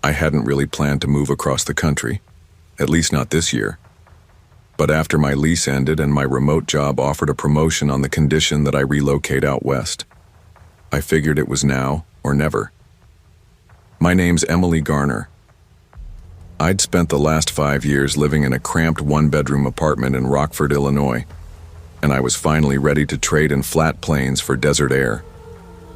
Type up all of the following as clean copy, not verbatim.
I hadn't really planned to move across the country, at least not this year. But after my lease ended and my remote job offered a promotion on the condition that I relocate out west, I figured it was now or never. My name's Emily Garner. I'd spent the last 5 years living in a cramped one-bedroom apartment in Rockford, Illinois, and I was finally ready to trade in flat plains for desert air.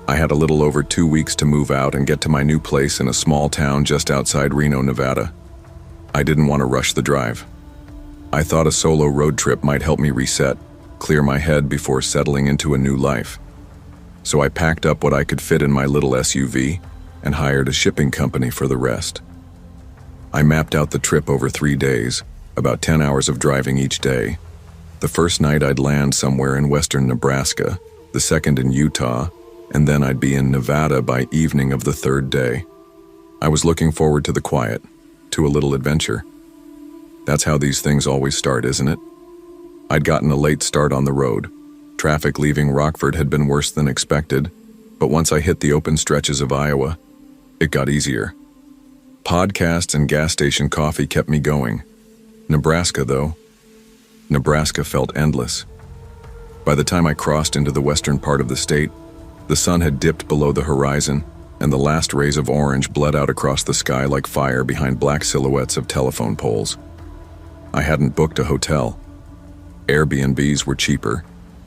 I had a little over 2 weeks to move out and get to my new place in a small town just outside Reno, Nevada. I didn't want to rush the drive. I thought a solo road trip might help me reset, clear my head before settling into a new life. So I packed up what I could fit in my little SUV and hired a shipping company for the rest. I mapped out the trip over 3 days, about 10 hours of driving each day. The first night I'd land somewhere in western Nebraska, the second in Utah, and then I'd be in Nevada by evening of the third day. I was looking forward to the quiet, to a little adventure. That's how these things always start, isn't it? I'd gotten a late start on the road. Traffic leaving Rockford had been worse than expected, but once I hit the open stretches of Iowa, it got easier. Podcasts and gas station coffee kept me going. Nebraska felt endless. By the time I crossed into the western part of the state, the sun had dipped below the horizon, and the last rays of orange bled out across the sky like fire behind black silhouettes of telephone poles. I hadn't booked a hotel. Airbnbs were cheaper,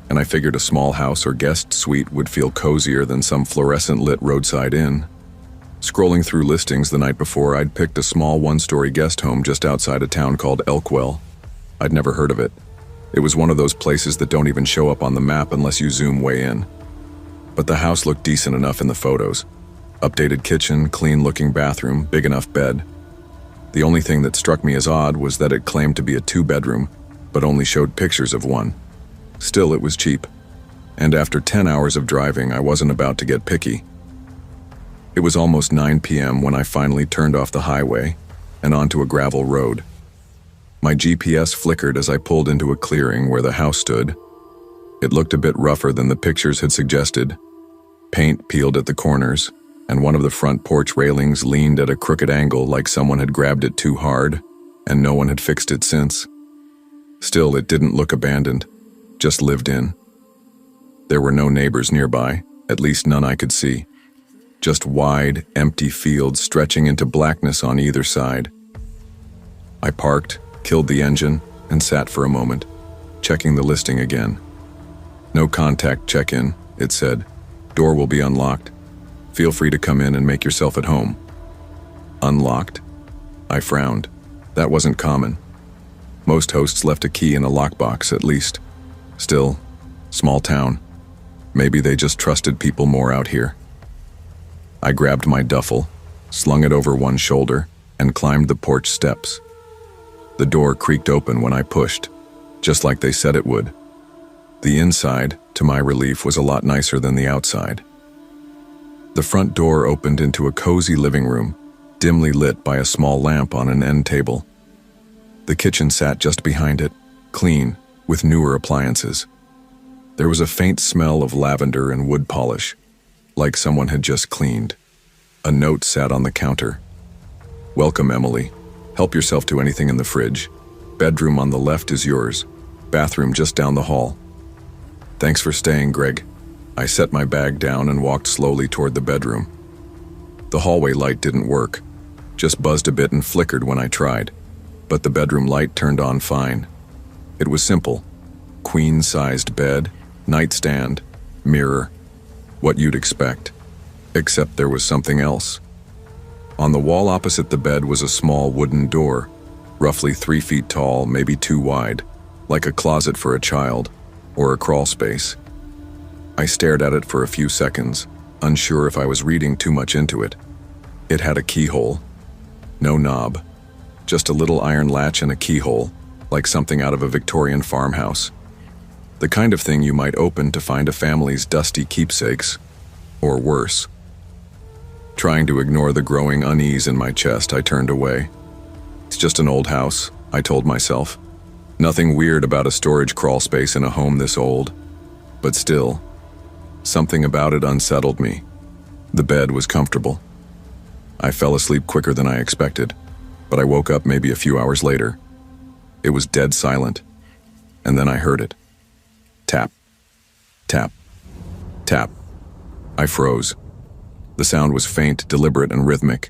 and I figured a small house or guest suite would feel cozier than some fluorescent-lit roadside inn. Scrolling through listings the night before, I'd picked a small one-story guest home just outside a town called Elkwell. I'd never heard of it. It was one of those places that don't even show up on the map unless you zoom way in. But the house looked decent enough in the photos. Updated kitchen, clean-looking bathroom, big enough bed. The only thing that struck me as odd was that it claimed to be a 2-bedroom, but only showed pictures of one. Still, it was cheap. And after 10 hours of driving, I wasn't about to get picky. It was almost 9 p.m. when I finally turned off the highway and onto a gravel road. My GPS flickered as I pulled into a clearing where the house stood. It looked a bit rougher than the pictures had suggested. Paint peeled at the corners, and one of the front porch railings leaned at a crooked angle like someone had grabbed it too hard, and no one had fixed it since. Still, it didn't look abandoned, just lived in. There were no neighbors nearby, at least none I could see. Just wide, empty fields stretching into blackness on either side. I parked, killed the engine, and sat for a moment, checking the listing again. No contact check-in, it said. Door will be unlocked. Feel free to come in and make yourself at home. Unlocked? I frowned. That wasn't common. Most hosts left a key in a lockbox, at least. Still, small town. Maybe they just trusted people more out here. I grabbed my duffel, slung it over one shoulder, and climbed the porch steps. The door creaked open when I pushed, just like they said it would. The inside, to my relief, was a lot nicer than the outside. The front door opened into a cozy living room, dimly lit by a small lamp on an end table. The kitchen sat just behind it, clean, with newer appliances. There was a faint smell of lavender and wood polish, like someone had just cleaned. A note sat on the counter. Welcome, Emily. Help yourself to anything in the fridge. Bedroom on the left is yours. Bathroom just down the hall. Thanks for staying, Greg. I set my bag down and walked slowly toward the bedroom. The hallway light didn't work, just buzzed a bit and flickered when I tried, but the bedroom light turned on fine. It was simple. Queen-sized bed, nightstand, mirror, what you'd expect. Except there was something else. On the wall opposite the bed was a small wooden door, roughly 3 feet tall, maybe 2 wide, like a closet for a child, or a crawl space. I stared at it for a few seconds, unsure if I was reading too much into it. It had a keyhole. No knob. Just a little iron latch and a keyhole, like something out of a Victorian farmhouse. The kind of thing you might open to find a family's dusty keepsakes, or worse. Trying to ignore the growing unease in my chest, I turned away. It's just an old house, I told myself. Nothing weird about a storage crawl space in a home this old. But still, something about it unsettled me. The bed was comfortable. I fell asleep quicker than I expected, but I woke up maybe a few hours later. It was dead silent, and then I heard it. Tap, tap, tap. I froze. The sound was faint, deliberate, and rhythmic,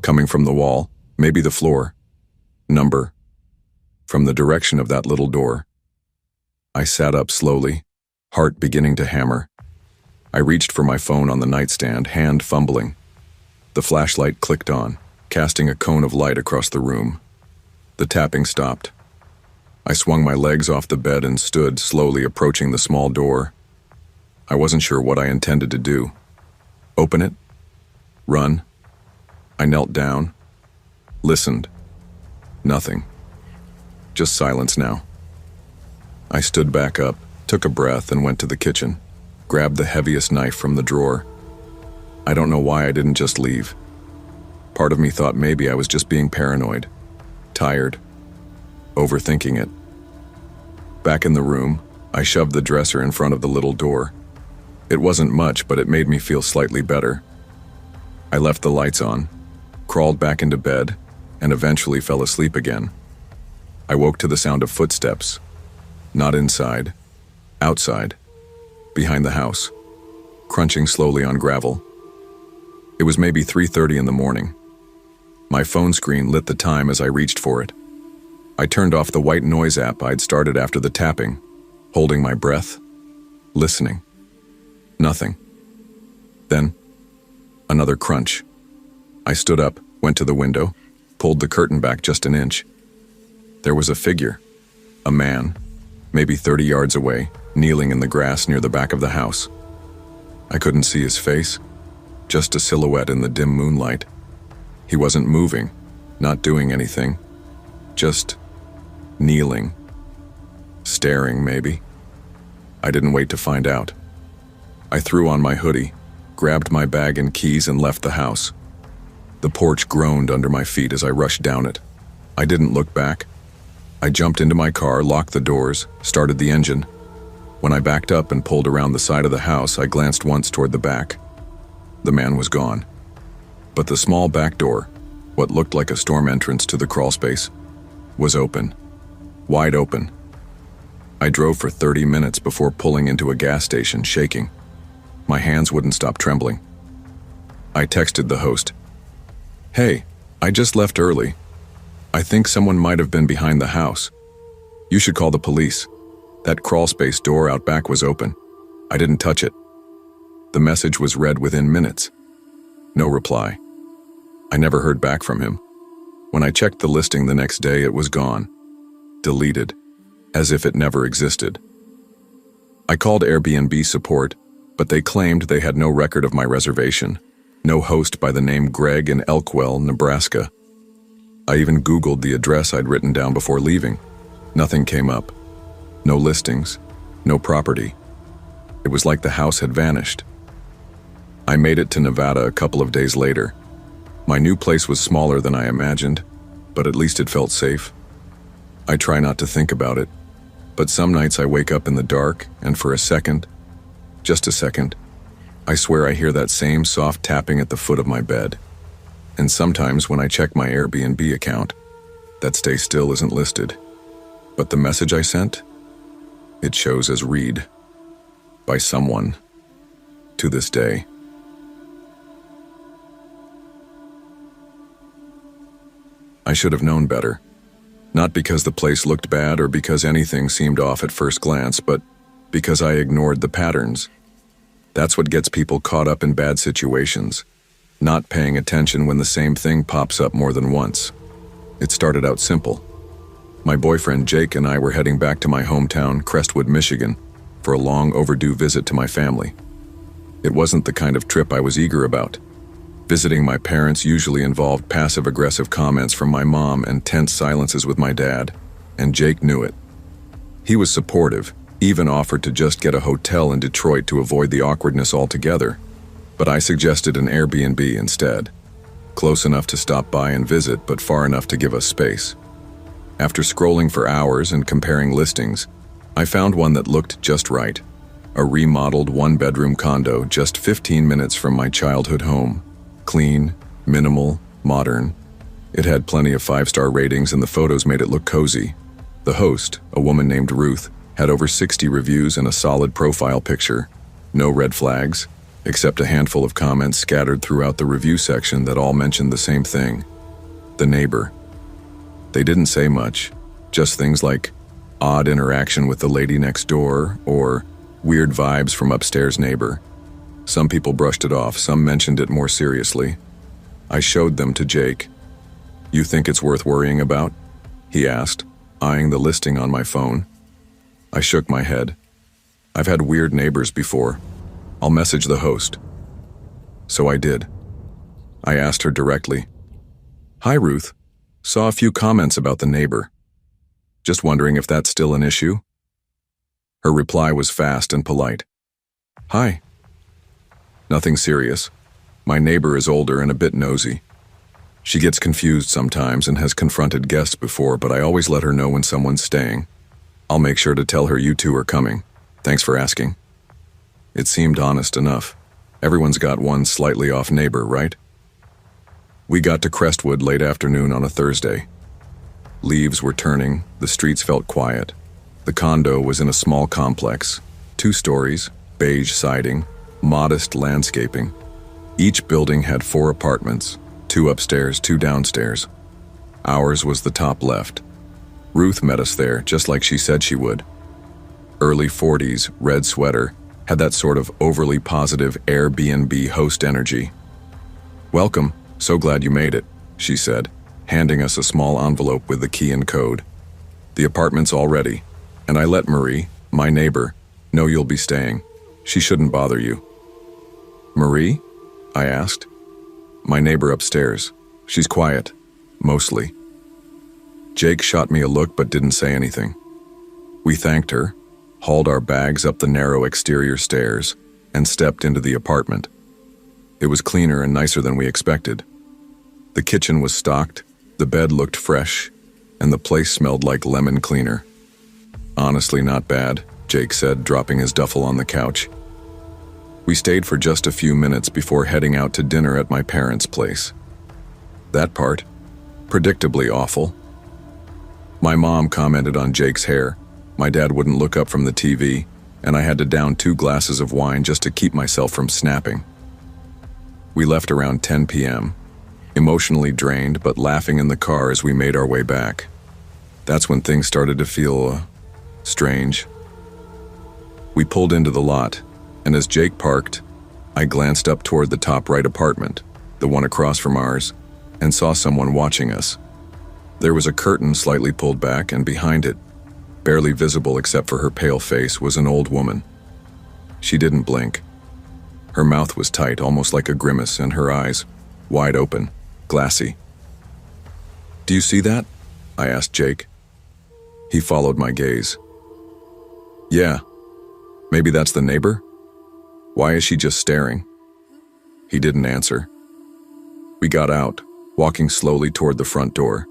coming from the wall, maybe the floor. Number. From the direction of that little door. I sat up slowly, heart beginning to hammer. I reached for my phone on the nightstand, hand fumbling. The flashlight clicked on, casting a cone of light across the room. The tapping stopped. I swung my legs off the bed and stood, slowly approaching the small door. I wasn't sure what I intended to do. Open it? Run? I knelt down, listened. Nothing. Just silence now. I stood back up, took a breath, and went to the kitchen, grabbed the heaviest knife from the drawer. I don't know why I didn't just leave. Part of me thought maybe I was just being paranoid, tired, overthinking it. Back in the room, I shoved the dresser in front of the little door. It wasn't much, but it made me feel slightly better. I left the lights on, crawled back into bed, and eventually fell asleep again. I woke to the sound of footsteps. Not inside, outside, behind the house, crunching slowly on gravel. It was maybe 3:30 in the morning. My phone screen lit the time as I reached for it. I turned off the white noise app I'd started after the tapping, holding my breath, listening. Nothing. Then, another crunch. I stood up, went to the window, pulled the curtain back just an inch. There was a figure, a man, maybe 30 yards away, kneeling in the grass near the back of the house. I couldn't see his face, just a silhouette in the dim moonlight. He wasn't moving, not doing anything, just kneeling, staring maybe. I didn't wait to find out. I threw on my hoodie, grabbed my bag and keys, and left the house. The porch groaned under my feet as I rushed down it. I didn't look back. I jumped into my car, locked the doors, started the engine. When I backed up and pulled around the side of the house, I glanced once toward the back. The man was gone. But the small back door, what looked like a storm entrance to the crawlspace, was open. Wide open. I drove for 30 minutes before pulling into a gas station, shaking. My hands wouldn't stop trembling. I texted the host. "Hey, I just left early. I think someone might have been behind the house. You should call the police. That crawlspace door out back was open. I didn't touch it." The message was read within minutes. No reply. I never heard back from him. When I checked the listing the next day, it was gone. Deleted. As if it never existed. I called Airbnb support, but they claimed they had no record of my reservation. No host by the name Greg in Elkwell, Nebraska. I even Googled the address I'd written down before leaving. Nothing came up. No listings. No property. It was like the house had vanished. I made it to Nevada a couple of days later. My new place was smaller than I imagined, but at least it felt safe. I try not to think about it, but some nights I wake up in the dark, and for a second, just a second, I swear I hear that same soft tapping at the foot of my bed. And sometimes when I check my Airbnb account, that stay still isn't listed. But the message I sent, it shows as read. By someone. To this day. I should have known better. Not because the place looked bad or because anything seemed off at first glance, but because I ignored the patterns. That's what gets people caught up in bad situations. Not paying attention when the same thing pops up more than once. It started out simple. My boyfriend Jake and I were heading back to my hometown, Crestwood, Michigan, for a long overdue visit to my family. It wasn't the kind of trip I was eager about. Visiting my parents usually involved passive-aggressive comments from my mom and tense silences with my dad, and Jake knew it. He was supportive, even offered to just get a hotel in Detroit to avoid the awkwardness altogether, but I suggested an Airbnb instead. Close enough to stop by and visit, but far enough to give us space. After scrolling for hours and comparing listings, I found one that looked just right. A remodeled one-bedroom condo just 15 minutes from my childhood home. Clean, Minimal, modern. It had plenty of 5-star ratings and the photos made it look cozy. The host, a woman named Ruth, had over 60 reviews and a solid profile picture. No red flags, except a handful of comments scattered throughout the review section that all mentioned the same thing: the neighbor. They didn't say much, just things like odd interaction with the lady next door or weird vibes from upstairs neighbor. Some people brushed it off, some mentioned it more seriously. I showed them to Jake. "You think it's worth worrying about?" he asked, eyeing the listing on my phone. I shook my head. "I've had weird neighbors before. I'll message the host." So I did. I asked her directly, "Hi, Ruth. Saw a few comments about the neighbor. Just wondering if that's still an issue?" Her reply was fast and polite. "Hi. Nothing serious. My neighbor is older and a bit nosy. She gets confused sometimes and has confronted guests before, but I always let her know when someone's staying. I'll make sure to tell her you two are coming. Thanks for asking." It seemed honest enough. Everyone's got one slightly off neighbor, right? We got to Crestwood late afternoon on a Thursday. Leaves were turning, the streets felt quiet. The condo was in a small complex, 2 stories, beige siding, modest landscaping. Each building had 4 apartments, 2 upstairs, 2 downstairs. Ours was the top left. Ruth met us there, just like she said she would. Early 40s, red sweater, had that sort of overly positive Airbnb host energy. "Welcome, so glad you made it," she said, handing us a small envelope with the key and code. "The apartment's all ready, and I let Marie, my neighbor, know you'll be staying. She shouldn't bother you." "Marie?" I asked. "My neighbor upstairs. She's quiet, mostly." Jake shot me a look but didn't say anything. We thanked her, hauled our bags up the narrow exterior stairs, and stepped into the apartment. It was cleaner and nicer than we expected. The kitchen was stocked, the bed looked fresh, and the place smelled like lemon cleaner. "Honestly, not bad," Jake said, dropping his duffel on the couch. We stayed for just a few minutes before heading out to dinner at my parents' place. That part, predictably awful. My mom commented on Jake's hair. My dad wouldn't look up from the TV, and I had to down 2 glasses of wine just to keep myself from snapping. We left around 10 p.m., emotionally drained but laughing in the car as we made our way back. That's when things started to feel strange. We pulled into the lot, and as Jake parked, I glanced up toward the top right apartment, the one across from ours, and saw someone watching us. There was a curtain slightly pulled back, and behind it, barely visible except for her pale face, was an old woman. She didn't blink. Her mouth was tight, almost like a grimace, and her eyes, wide open, glassy. "Do you see that?" I asked Jake. He followed my gaze. "Yeah. Maybe that's the neighbor? Why is she just staring?" He didn't answer. We got out, walking slowly toward the front door.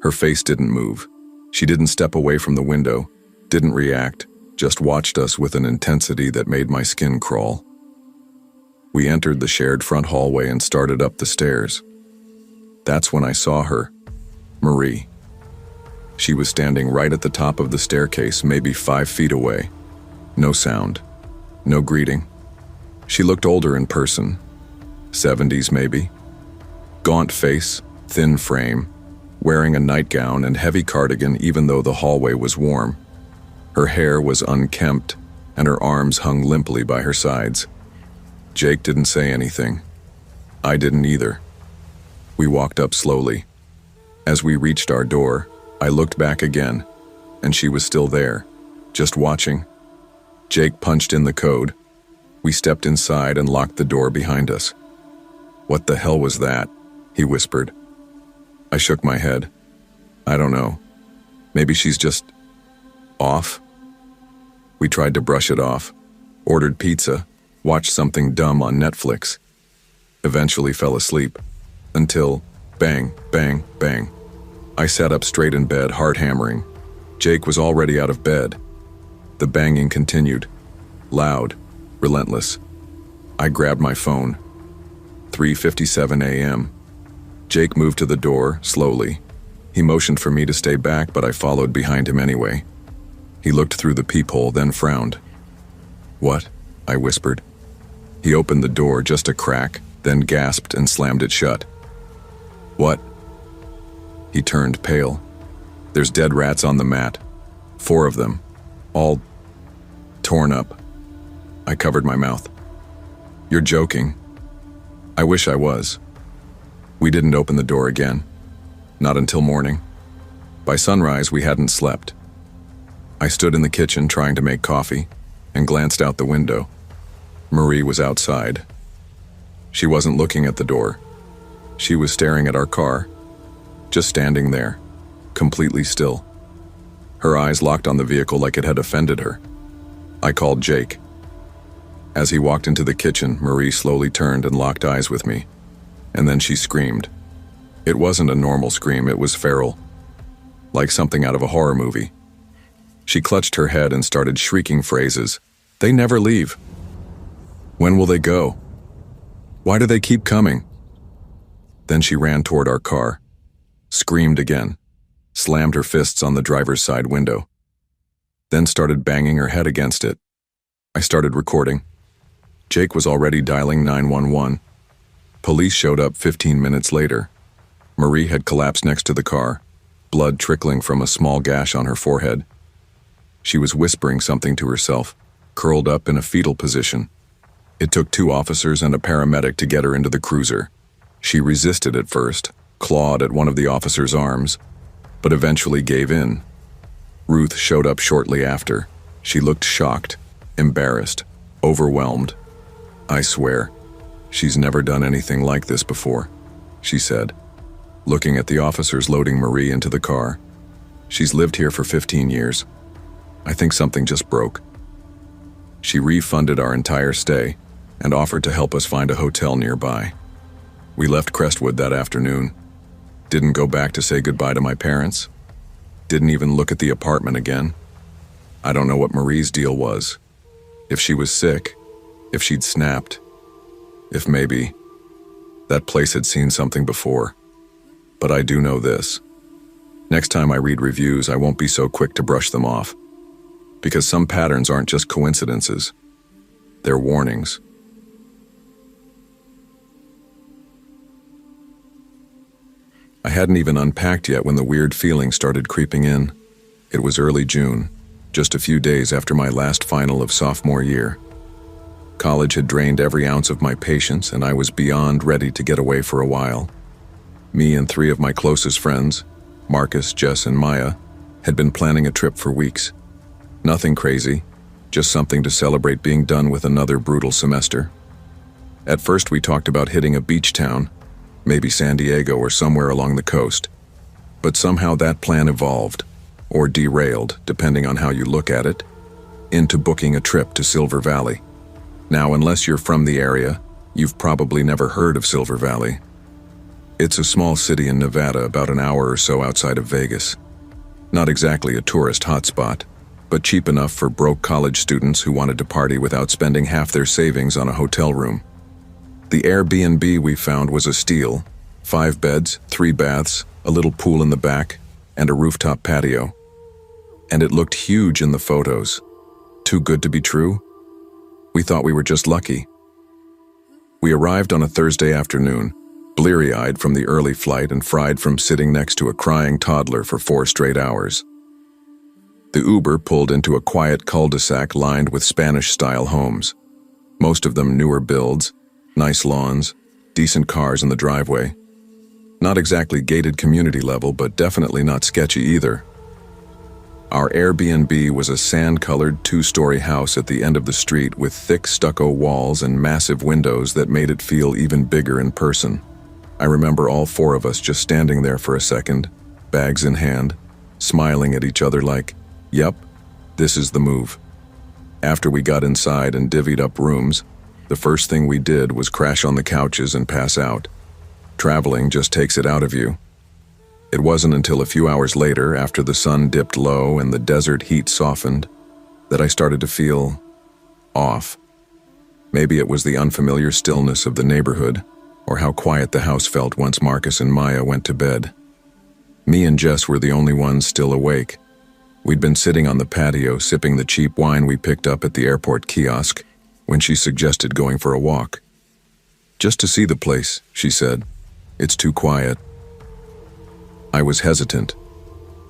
Her face didn't move. She didn't step away from the window, didn't react, just watched us with an intensity that made my skin crawl. We entered the shared front hallway and started up the stairs. That's when I saw her, Marie. She was standing right at the top of the staircase, maybe 5 feet away. No sound, no greeting. She looked older in person, 70s maybe. Gaunt face, thin frame, wearing a nightgown and heavy cardigan even though the hallway was warm. Her hair was unkempt, and her arms hung limply by her sides. Jake didn't say anything. I didn't either. We walked up slowly. As we reached our door, I looked back again, and she was still there, just watching. Jake punched in the code. We stepped inside and locked the door behind us. "What the hell was that?" he whispered. I shook my head. "I don't know. Maybe she's just off." We tried to brush it off, ordered pizza, watched something dumb on Netflix. Eventually fell asleep, until bang, bang, bang. I sat up straight in bed, heart hammering. Jake was already out of bed. The banging continued, loud, relentless. I grabbed my phone. 3:57 a.m. Jake moved to the door, slowly. He motioned for me to stay back, but I followed behind him anyway. He looked through the peephole, then frowned. "What?" I whispered. He opened the door just a crack, then gasped and slammed it shut. "What?" He turned pale. "There's dead rats on the mat. 4 of them. All torn up." I covered my mouth. "You're joking." I wish I was. We didn't open the door again. Not until morning. By sunrise, we hadn't slept. I stood in the kitchen trying to make coffee and glanced out the window. Marie was outside. She wasn't looking at the door. She was staring at our car, just standing there, completely still. Her eyes locked on the vehicle like it had offended her. I called Jake. As he walked into the kitchen, Marie slowly turned and locked eyes with me. And then she screamed. It wasn't a normal scream, it was feral, like something out of a horror movie. She clutched her head and started shrieking phrases. "They never leave. When will they go? Why do they keep coming?" Then she ran toward our car, screamed again, slammed her fists on the driver's side window, then started banging her head against it. I started recording. Jake was already dialing 911. Police showed up 15 minutes later. Marie had collapsed next to the car, blood trickling from a small gash on her forehead. She was whispering something to herself, curled up in a fetal position. It took 2 officers and a paramedic to get her into the cruiser. She resisted at first, clawed at one of the officers' arms, but eventually gave in. Ruth showed up shortly after. She looked shocked, embarrassed, overwhelmed. "I swear, she's never done anything like this before," she said, looking at the officers loading Marie into the car. "She's lived here for 15 years. I think something just broke." She refunded our entire stay and offered to help us find a hotel nearby. We left Crestwood that afternoon. Didn't go back to say goodbye to my parents. Didn't even look at the apartment again. I don't know what Marie's deal was. If she was sick, if she'd snapped, if maybe that place had seen something before. But I do know this. Next time I read reviews, I won't be so quick to brush them off. Because some patterns aren't just coincidences. They're warnings. I hadn't even unpacked yet when the weird feeling started creeping in. It was early June, just a few days after my last final of sophomore year. College had drained every ounce of my patience, and I was beyond ready to get away for a while. Me and 3 of my closest friends, Marcus, Jess, and Maya, had been planning a trip for weeks. Nothing crazy, just something to celebrate being done with another brutal semester. At first we talked about hitting a beach town, maybe San Diego or somewhere along the coast. But somehow that plan evolved, or derailed, depending on how you look at it, into booking a trip to Silver Valley. Now, unless you're from the area, you've probably never heard of Silver Valley. It's a small city in Nevada about an hour or so outside of Vegas. Not exactly a tourist hotspot, but cheap enough for broke college students who wanted to party without spending half their savings on a hotel room. The Airbnb we found was a steal: 5 beds, 3 baths, a little pool in the back, and a rooftop patio. And it looked huge in the photos. Too good to be true? We thought we were just lucky. We arrived on a Thursday afternoon, bleary-eyed from the early flight and fried from sitting next to a crying toddler for 4 straight hours. The Uber pulled into a quiet cul-de-sac lined with Spanish-style homes. Most of them newer builds, nice lawns, decent cars in the driveway. Not exactly gated community level, but definitely not sketchy either. Our Airbnb was a sand-colored 2-story house at the end of the street with thick stucco walls and massive windows that made it feel even bigger in person. I remember all 4 of us just standing there for a second, bags in hand, smiling at each other like, "Yep, this is the move." After we got inside and divvied up rooms, the first thing we did was crash on the couches and pass out. Traveling just takes it out of you. It wasn't until a few hours later, after the sun dipped low and the desert heat softened, that I started to feel off. Maybe it was the unfamiliar stillness of the neighborhood, or how quiet the house felt once Marcus and Maya went to bed. Me and Jess were the only ones still awake. We'd been sitting on the patio sipping the cheap wine we picked up at the airport kiosk when she suggested going for a walk. "Just to see the place," she said. "It's too quiet." I was hesitant.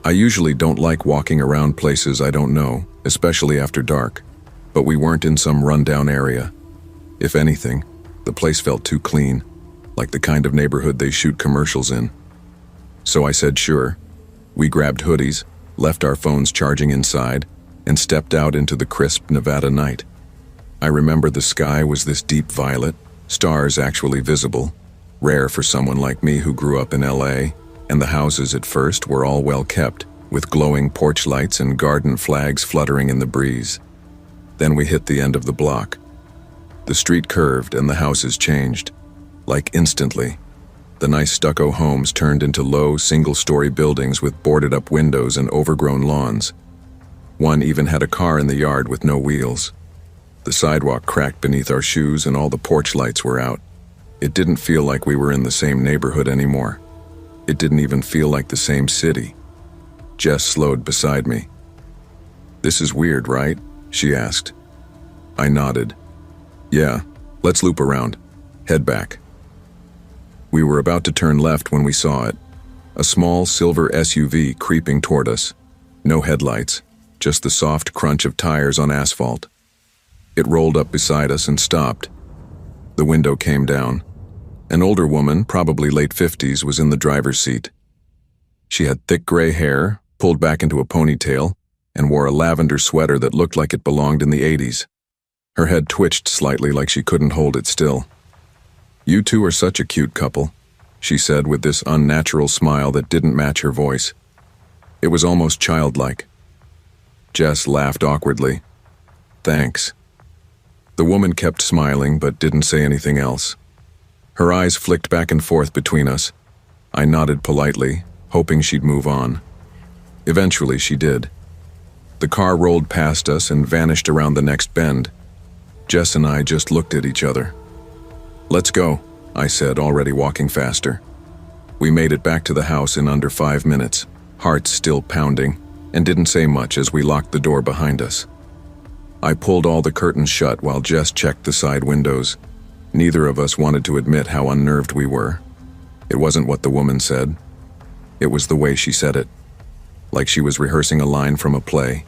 I usually don't like walking around places I don't know, especially after dark, but we weren't in some rundown area. If anything, the place felt too clean, like the kind of neighborhood they shoot commercials in. So I said sure. We grabbed hoodies, left our phones charging inside, and stepped out into the crisp Nevada night. I remember the sky was this deep violet, stars actually visible, rare for someone like me who grew up in LA, and the houses at first were all well kept, with glowing porch lights and garden flags fluttering in the breeze. Then we hit the end of the block. The street curved and the houses changed, like instantly. The nice stucco homes turned into low, single-story buildings with boarded-up windows and overgrown lawns. One even had a car in the yard with no wheels. The sidewalk cracked beneath our shoes and all the porch lights were out. It didn't feel like we were in the same neighborhood anymore. It didn't even feel like the same city. Jess slowed beside me. "This is weird, right?" she asked. I nodded. "Yeah, let's loop around. Head back." We were about to turn left when we saw it. A small silver SUV creeping toward us. No headlights, just the soft crunch of tires on asphalt. It rolled up beside us and stopped. The window came down. An older woman, probably late 50s, was in the driver's seat. She had thick gray hair, pulled back into a ponytail, and wore a lavender sweater that looked like it belonged in the 80s. Her head twitched slightly like she couldn't hold it still. "You two are such a cute couple," she said with this unnatural smile that didn't match her voice. It was almost childlike. Jess laughed awkwardly. "Thanks." The woman kept smiling but didn't say anything else. Her eyes flicked back and forth between us. I nodded politely, hoping she'd move on. Eventually she did. The car rolled past us and vanished around the next bend. Jess and I just looked at each other. "Let's go," I said, already walking faster. We made it back to the house in under 5 minutes, hearts still pounding, and didn't say much as we locked the door behind us. I pulled all the curtains shut while Jess checked the side windows. Neither of us wanted to admit how unnerved we were. It wasn't what the woman said. It was the way she said it, like she was rehearsing a line from a play.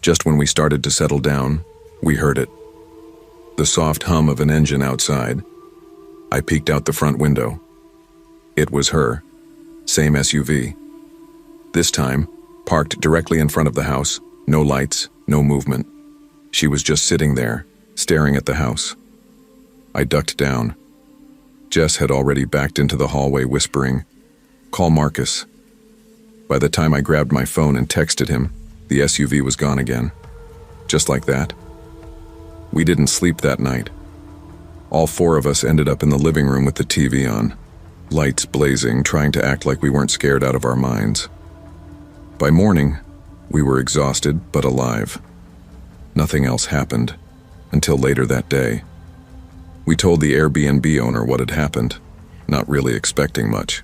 Just when we started to settle down, we heard it. The soft hum of an engine outside. I peeked out the front window. It was her. Same SUV. This time, parked directly in front of the house, no lights, no movement. She was just sitting there, staring at the house. I ducked down. Jess had already backed into the hallway whispering, "Call Marcus." By the time I grabbed my phone and texted him, the SUV was gone again. Just like that. We didn't sleep that night. All 4 of us ended up in the living room with the TV on, lights blazing, trying to act like we weren't scared out of our minds. By morning, we were exhausted but alive. Nothing else happened until later that day. We told the Airbnb owner what had happened, not really expecting much.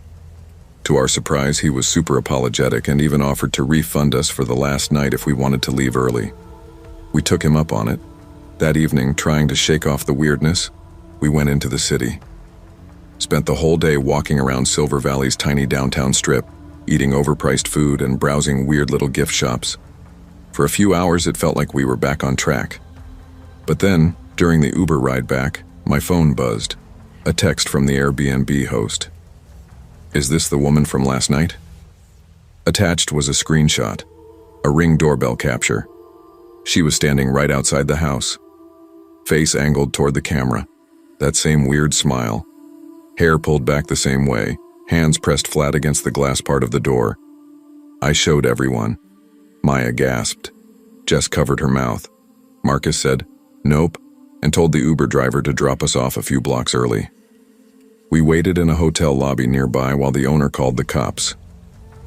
To our surprise, he was super apologetic and even offered to refund us for the last night if we wanted to leave early. We took him up on it. That evening, trying to shake off the weirdness, we went into the city. Spent the whole day walking around Silver Valley's tiny downtown strip, eating overpriced food and browsing weird little gift shops. For a few hours, it felt like we were back on track. But then, during the Uber ride back, my phone buzzed. A text from the Airbnb host. "Is this the woman from last night?" Attached was a screenshot, a Ring doorbell capture. She was standing right outside the house, face angled toward the camera, that same weird smile, hair pulled back the same way, hands pressed flat against the glass part of the door. I showed everyone. Maya gasped. Jess covered her mouth. Marcus said, "Nope," and told the Uber driver to drop us off a few blocks early. We waited in a hotel lobby nearby while the owner called the cops.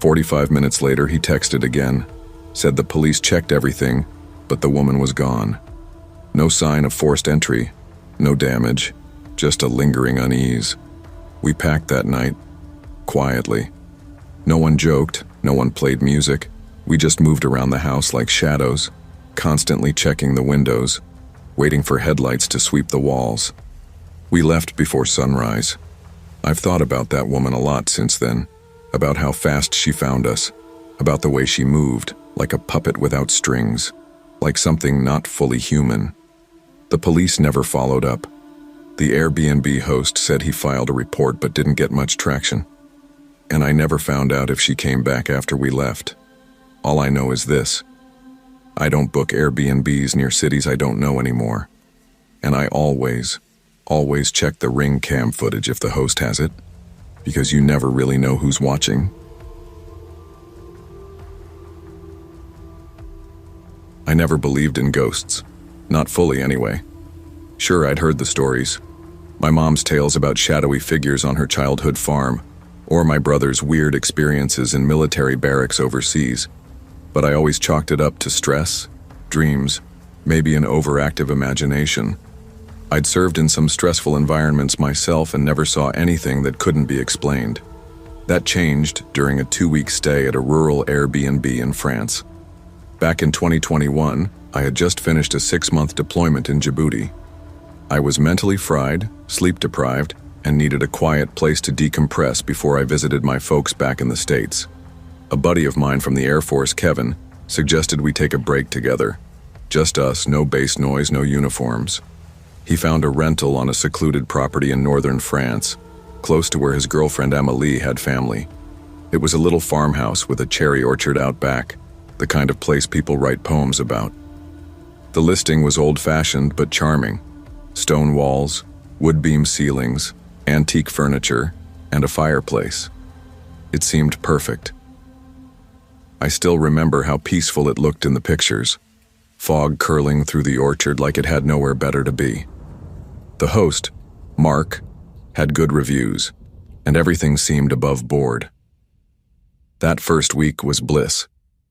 45 minutes later, he texted again, said the police checked everything, but the woman was gone. No sign of forced entry, no damage, just a lingering unease. We packed that night, quietly. No one joked, no one played music. We just moved around the house like shadows, constantly checking the windows, waiting for headlights to sweep the walls. We left before sunrise. I've thought about that woman a lot since then, about how fast she found us, about the way she moved, like a puppet without strings, like something not fully human. The police never followed up. The Airbnb host said he filed a report but didn't get much traction. And I never found out if she came back after we left. All I know is this: I don't book Airbnbs near cities I don't know anymore. And I always check the Ring cam footage if the host has it, because you never really know who's watching. I never believed in ghosts. Not fully, anyway. Sure, I'd heard the stories. My mom's tales about shadowy figures on her childhood farm, or my brother's weird experiences in military barracks overseas. But I always chalked it up to stress, dreams, maybe an overactive imagination. I'd served in some stressful environments myself and never saw anything that couldn't be explained. That changed during a 2-week stay at a rural Airbnb in France. Back in 2021, I had just finished a 6-month deployment in Djibouti. I was mentally fried, sleep-deprived, and needed a quiet place to decompress before I visited my folks back in the States. A buddy of mine from the Air Force, Kevin, suggested we take a break together. Just us, no bass noise, no uniforms. He found a rental on a secluded property in northern France, close to where his girlfriend Amélie had family. It was a little farmhouse with a cherry orchard out back, the kind of place people write poems about. The listing was old-fashioned but charming. Stone walls, wood-beam ceilings, antique furniture, and a fireplace. It seemed perfect. I still remember how peaceful it looked in the pictures, fog curling through the orchard like it had nowhere better to be. The host, Mark, had good reviews, and everything seemed above board. That first week was bliss.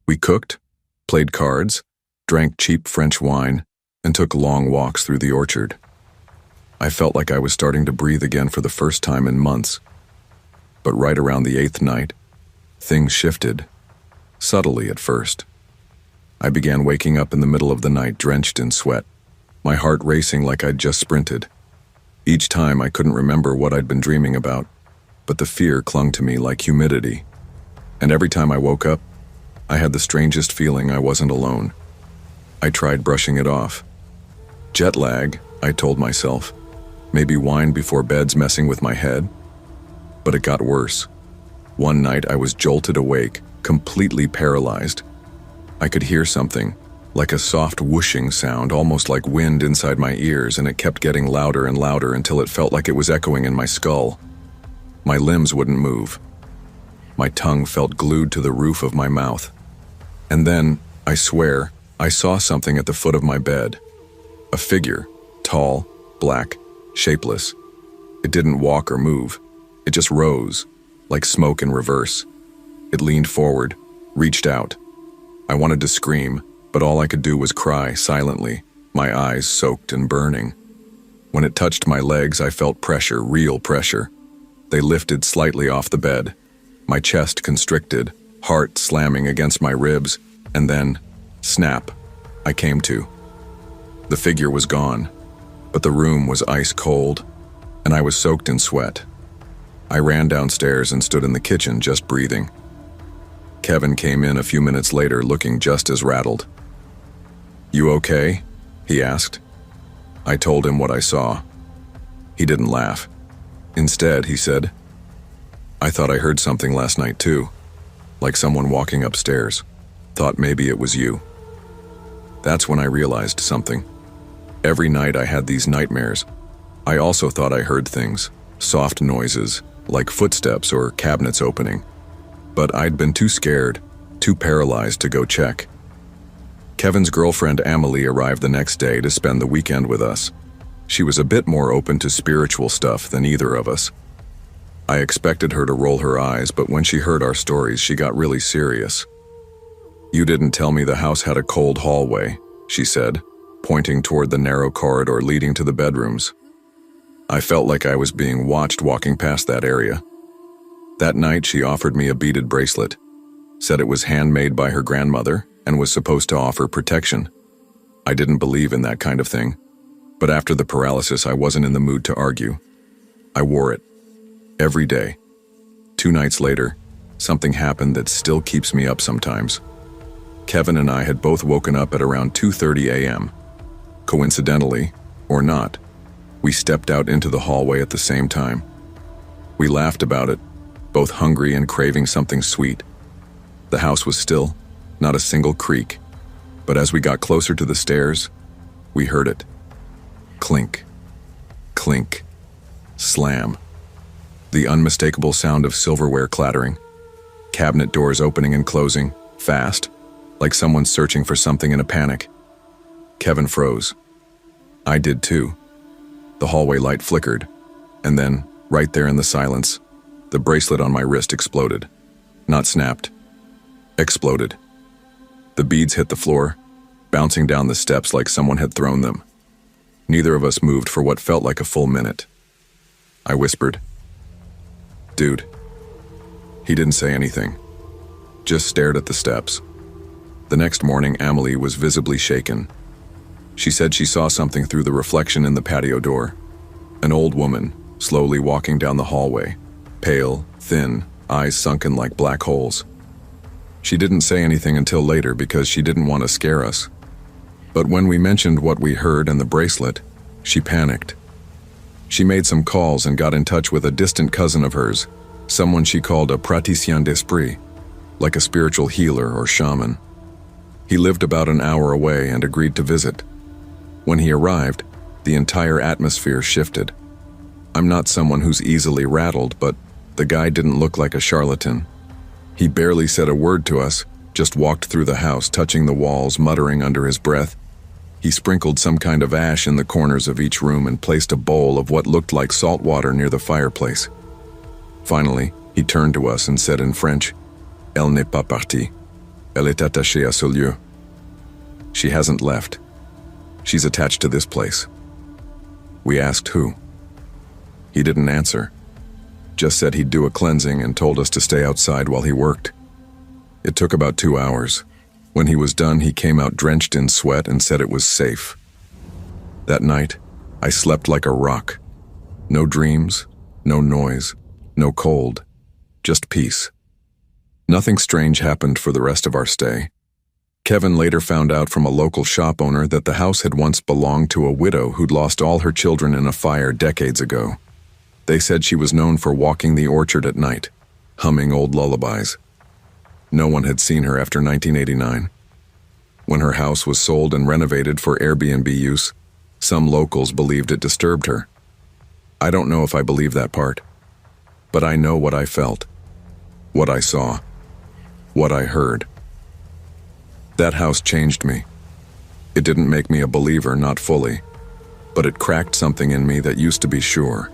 We cooked, played cards, drank cheap French wine, and took long walks through the orchard. I felt like I was starting to breathe again for the first time in months. But right around the 8th night, things shifted, subtly at first. I began waking up in the middle of the night drenched in sweat, my heart racing like I'd just sprinted. Each time I couldn't remember what I'd been dreaming about, but the fear clung to me like humidity. And every time I woke up, I had the strangest feeling I wasn't alone. I tried brushing it off. Jet lag, I told myself. Maybe wine before bed's messing with my head. But it got worse. One night I was jolted awake, completely paralyzed. I could hear something, like a soft whooshing sound, almost like wind inside my ears, and it kept getting louder and louder until it felt like it was echoing in my skull. My limbs wouldn't move. My tongue felt glued to the roof of my mouth. And then, I swear, I saw something at the foot of my bed. A figure, tall, black, shapeless. It didn't walk or move. It just rose, like smoke in reverse. It leaned forward, reached out. I wanted to scream, but all I could do was cry silently, my eyes soaked and burning. When it touched my legs, I felt pressure, real pressure. They lifted slightly off the bed. My chest constricted, heart slamming against my ribs, and then, snap, I came to. The figure was gone, but the room was ice cold, and I was soaked in sweat. I ran downstairs and stood in the kitchen just breathing. Kevin came in a few minutes later looking just as rattled. "You okay?" he asked. I told him what I saw. He didn't laugh. Instead, he said, "I thought I heard something last night too, like someone walking upstairs. Thought maybe it was you." That's when I realized something. Every night I had these nightmares. I also thought I heard things, soft noises, like footsteps or cabinets opening. But I'd been too scared, too paralyzed to go check. Kevin's girlfriend Amélie arrived the next day to spend the weekend with us. She was a bit more open to spiritual stuff than either of us. I expected her to roll her eyes, but when she heard our stories, she got really serious. "You didn't tell me the house had a cold hallway," she said, pointing toward the narrow corridor leading to the bedrooms. I felt like I was being watched walking past that area. That night, she offered me a beaded bracelet, said it was handmade by her grandmother and was supposed to offer protection. I didn't believe in that kind of thing, but after the paralysis, I wasn't in the mood to argue. I wore it. Every day. 2 nights later, something happened that still keeps me up sometimes. Kevin and I had both woken up at around 2:30 a.m. Coincidentally, or not, we stepped out into the hallway at the same time. We laughed about it, both hungry and craving something sweet. The house was still, not a single creak, but as we got closer to the stairs, we heard it. Clink, clink, slam. The unmistakable sound of silverware clattering, cabinet doors opening and closing, fast, like someone searching for something in a panic. Kevin froze. I did too. The hallway light flickered, and then, right there in the silence, the bracelet on my wrist exploded. Not snapped. Exploded. The beads hit the floor, bouncing down the steps like someone had thrown them. Neither of us moved for what felt like a full minute. I whispered, "Dude." He didn't say anything, just stared at the steps. The next morning, Amelie was visibly shaken. She said she saw something through the reflection in the patio door. An old woman, slowly walking down the hallway, pale, thin, eyes sunken like black holes. She didn't say anything until later because she didn't want to scare us. But when we mentioned what we heard and the bracelet, she panicked. She made some calls and got in touch with a distant cousin of hers, someone she called a praticien d'esprit, like a spiritual healer or shaman. He lived about an hour away and agreed to visit. When he arrived, the entire atmosphere shifted. I'm not someone who's easily rattled, but the guy didn't look like a charlatan. He barely said a word to us, just walked through the house, touching the walls, muttering under his breath. He sprinkled some kind of ash in the corners of each room and placed a bowl of what looked like salt water near the fireplace. Finally, he turned to us and said in French, "Elle n'est pas partie. Elle est attachée à ce lieu." She hasn't left. She's attached to this place. We asked who. He didn't answer, just said he'd do a cleansing and told us to stay outside while he worked. It took about 2 hours. When he was done, he came out drenched in sweat and said it was safe. That night, I slept like a rock. No dreams, no noise, no cold, just peace. Nothing strange happened for the rest of our stay. Kevin later found out from a local shop owner that the house had once belonged to a widow who'd lost all her children in a fire decades ago. They said she was known for walking the orchard at night, humming old lullabies. No one had seen her after 1989. When her house was sold and renovated for Airbnb use, some locals believed it disturbed her. I don't know if I believe that part, but I know what I felt, what I saw, what I heard. That house changed me. It didn't make me a believer, not fully, but it cracked something in me that used to be sure.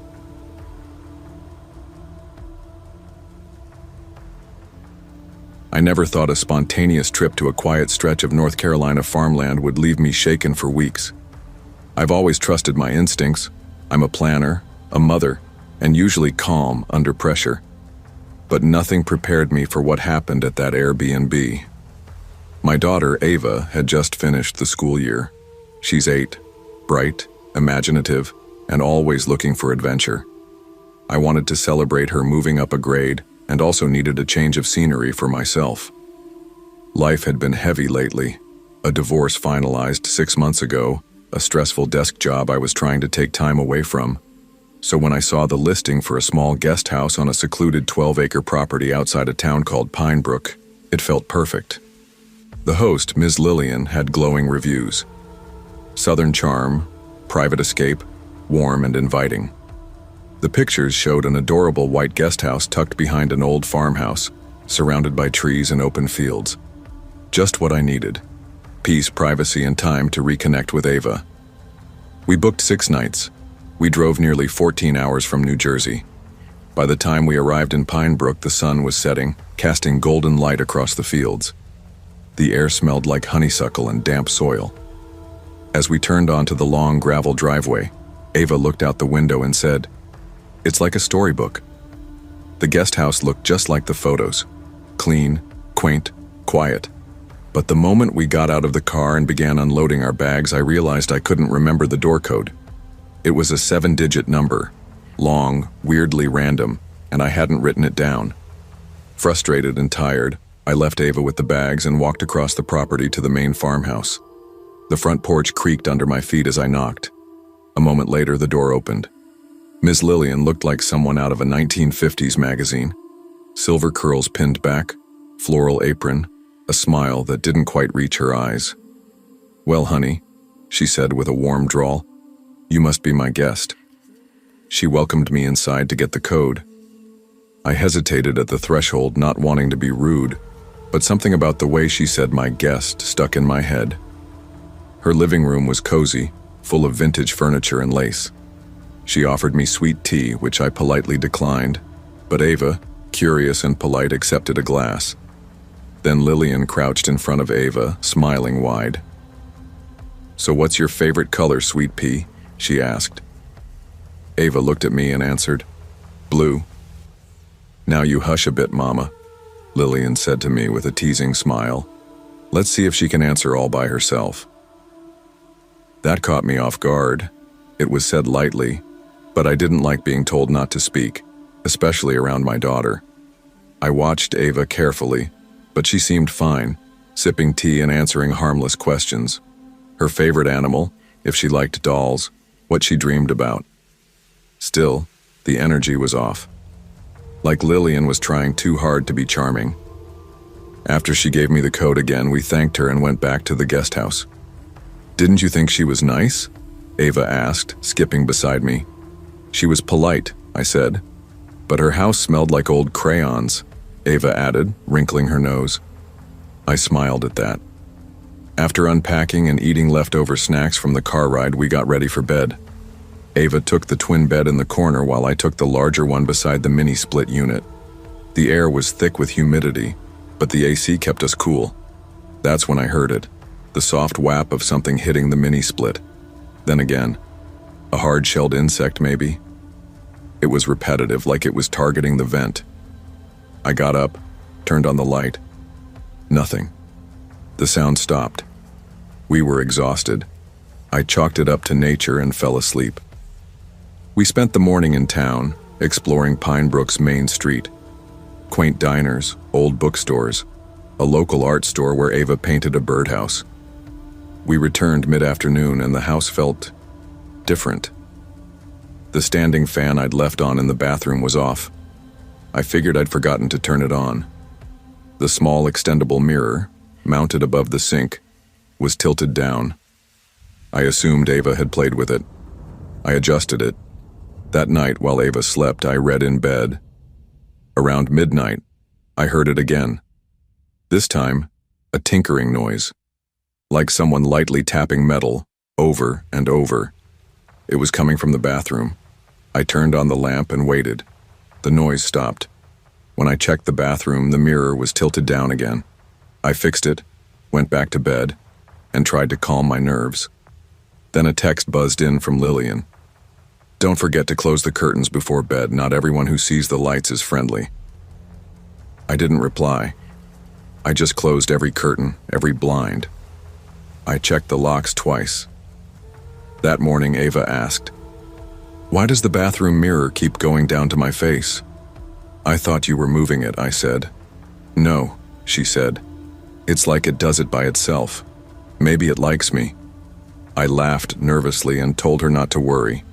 I never thought a spontaneous trip to a quiet stretch of North Carolina farmland would leave me shaken for weeks. I've always trusted my instincts. I'm a planner, a mother, and usually calm under pressure. But nothing prepared me for what happened at that Airbnb. My daughter, Ava, had just finished the school year. She's 8, bright, imaginative, and always looking for adventure. I wanted to celebrate her moving up a grade and also needed a change of scenery for myself. Life had been heavy lately. A divorce finalized 6 months ago, a stressful desk job I was trying to take time away from. So when I saw the listing for a small guest house on a secluded 12-acre property outside a town called Pinebrook, it felt perfect. The host, Ms. Lillian, had glowing reviews. Southern charm, private escape, warm and inviting. The pictures showed an adorable white guest house tucked behind an old farmhouse, surrounded by trees and open fields. Just what I needed. Peace, privacy, and time to reconnect with Ava. We booked 6 nights. We drove nearly 14 hours from New Jersey. By the time we arrived in Pinebrook, the sun was setting, casting golden light across the fields. The air smelled like honeysuckle and damp soil. As we turned onto the long gravel driveway, Ava looked out the window and said, "It's like a storybook." The guest house looked just like the photos. Clean, quaint, quiet. But the moment we got out of the car and began unloading our bags, I realized I couldn't remember the door code. It was a 7-digit number, long, weirdly random, and I hadn't written it down. Frustrated and tired, I left Ava with the bags and walked across the property to the main farmhouse. The front porch creaked under my feet as I knocked. A moment later, the door opened. Miss Lillian looked like someone out of a 1950s magazine. Silver curls pinned back, floral apron, a smile that didn't quite reach her eyes. "Well, honey," she said with a warm drawl, "you must be my guest." She welcomed me inside to get the code. I hesitated at the threshold, not wanting to be rude, but something about the way she said "my guest" stuck in my head. Her living room was cozy, full of vintage furniture and lace. She offered me sweet tea, which I politely declined, but Ava, curious and polite, accepted a glass. Then Lillian crouched in front of Ava, smiling wide. "So what's your favorite color, sweet pea?" she asked. Ava looked at me and answered, "Blue." "Now you hush a bit, Mama," Lillian said to me with a teasing smile. "Let's see if she can answer all by herself." That caught me off guard. It was said lightly, but I didn't like being told not to speak, especially around my daughter. I watched Ava carefully, but she seemed fine, sipping tea and answering harmless questions. Her favorite animal, if she liked dolls, what she dreamed about. Still, the energy was off. Like Lillian was trying too hard to be charming. After she gave me the code again, we thanked her and went back to the guest house. "Didn't you think she was nice?" Ava asked, skipping beside me. "She was polite," I said. "But her house smelled like old crayons," Ava added, wrinkling her nose. I smiled at that. After unpacking and eating leftover snacks from the car ride, we got ready for bed. Ava took the twin bed in the corner while I took the larger one beside the mini-split unit. The air was thick with humidity, but the AC kept us cool. That's when I heard it, the soft whap of something hitting the mini-split. Then again, a hard-shelled insect maybe? It was repetitive, like it was targeting the vent. I got up, turned on the light. Nothing. The sound stopped. We were exhausted. I chalked it up to nature and fell asleep. We spent the morning in town, exploring Pinebrook's main street. Quaint diners, old bookstores, a local art store where Ava painted a birdhouse. We returned mid-afternoon and the house felt different. The standing fan I'd left on in the bathroom was off. I figured I'd forgotten to turn it on. The small extendable mirror, mounted above the sink, was tilted down. I assumed Ava had played with it. I adjusted it. That night, while Ava slept, I read in bed. Around midnight, I heard it again. This time, a tinkering noise, like someone lightly tapping metal, over and over. It was coming from the bathroom. I turned on the lamp and waited. The noise stopped. When I checked the bathroom, the mirror was tilted down again. I fixed it, went back to bed, and tried to calm my nerves. Then a text buzzed in from Lillian. "Don't forget to close the curtains before bed. Not everyone who sees the lights is friendly." I didn't reply. I just closed every curtain, every blind. I checked the locks twice. That morning, Ava asked, "Why does the bathroom mirror keep going down to my face?" "I thought you were moving it," I said. "No," she said. "It's like it does it by itself. Maybe it likes me." I laughed nervously and told her not to worry.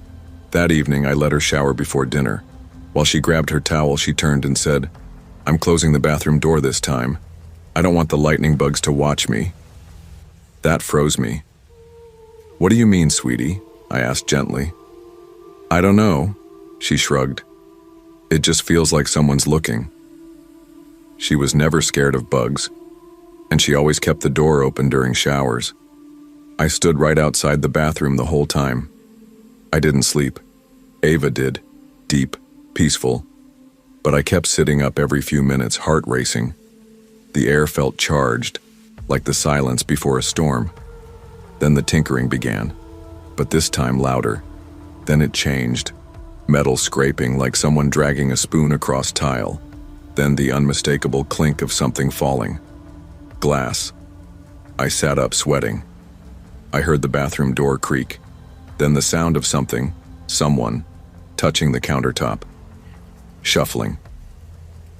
That evening, I let her shower before dinner. While she grabbed her towel, she turned and said, "I'm closing the bathroom door this time. I don't want the lightning bugs to watch me." That froze me. "What do you mean, sweetie?" I asked gently. "I don't know," she shrugged. "It just feels like someone's looking." She was never scared of bugs, and she always kept the door open during showers. I stood right outside the bathroom the whole time. I didn't sleep. Ava did, deep, peaceful. But I kept sitting up every few minutes, heart racing. The air felt charged, like the silence before a storm. Then the tinkering began, but this time louder. Then it changed. Metal scraping like someone dragging a spoon across tile. Then the unmistakable clink of something falling. Glass. I sat up, sweating. I heard the bathroom door creak. Then the sound of someone, touching the countertop. Shuffling.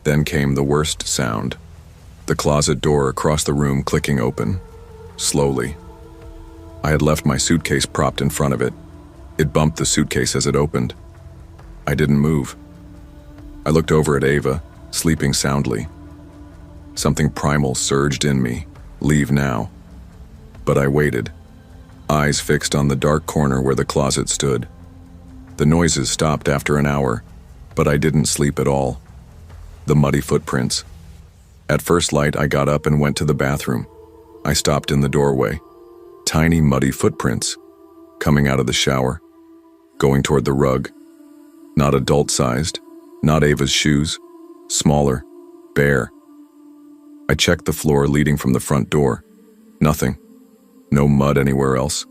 Then came the worst sound. The closet door across the room clicking open. Slowly. I had left my suitcase propped in front of it. It bumped the suitcase as it opened. I didn't move. I looked over at Ava, sleeping soundly. Something primal surged in me. Leave now. But I waited, eyes fixed on the dark corner where the closet stood. The noises stopped after an hour, but I didn't sleep at all. The muddy footprints. At first light, I got up and went to the bathroom. I stopped in the doorway. Tiny muddy footprints, coming out of the shower, going toward the rug. Not adult-sized, not Ava's shoes, smaller, bare. I checked the floor leading from the front door. Nothing. No mud anywhere else.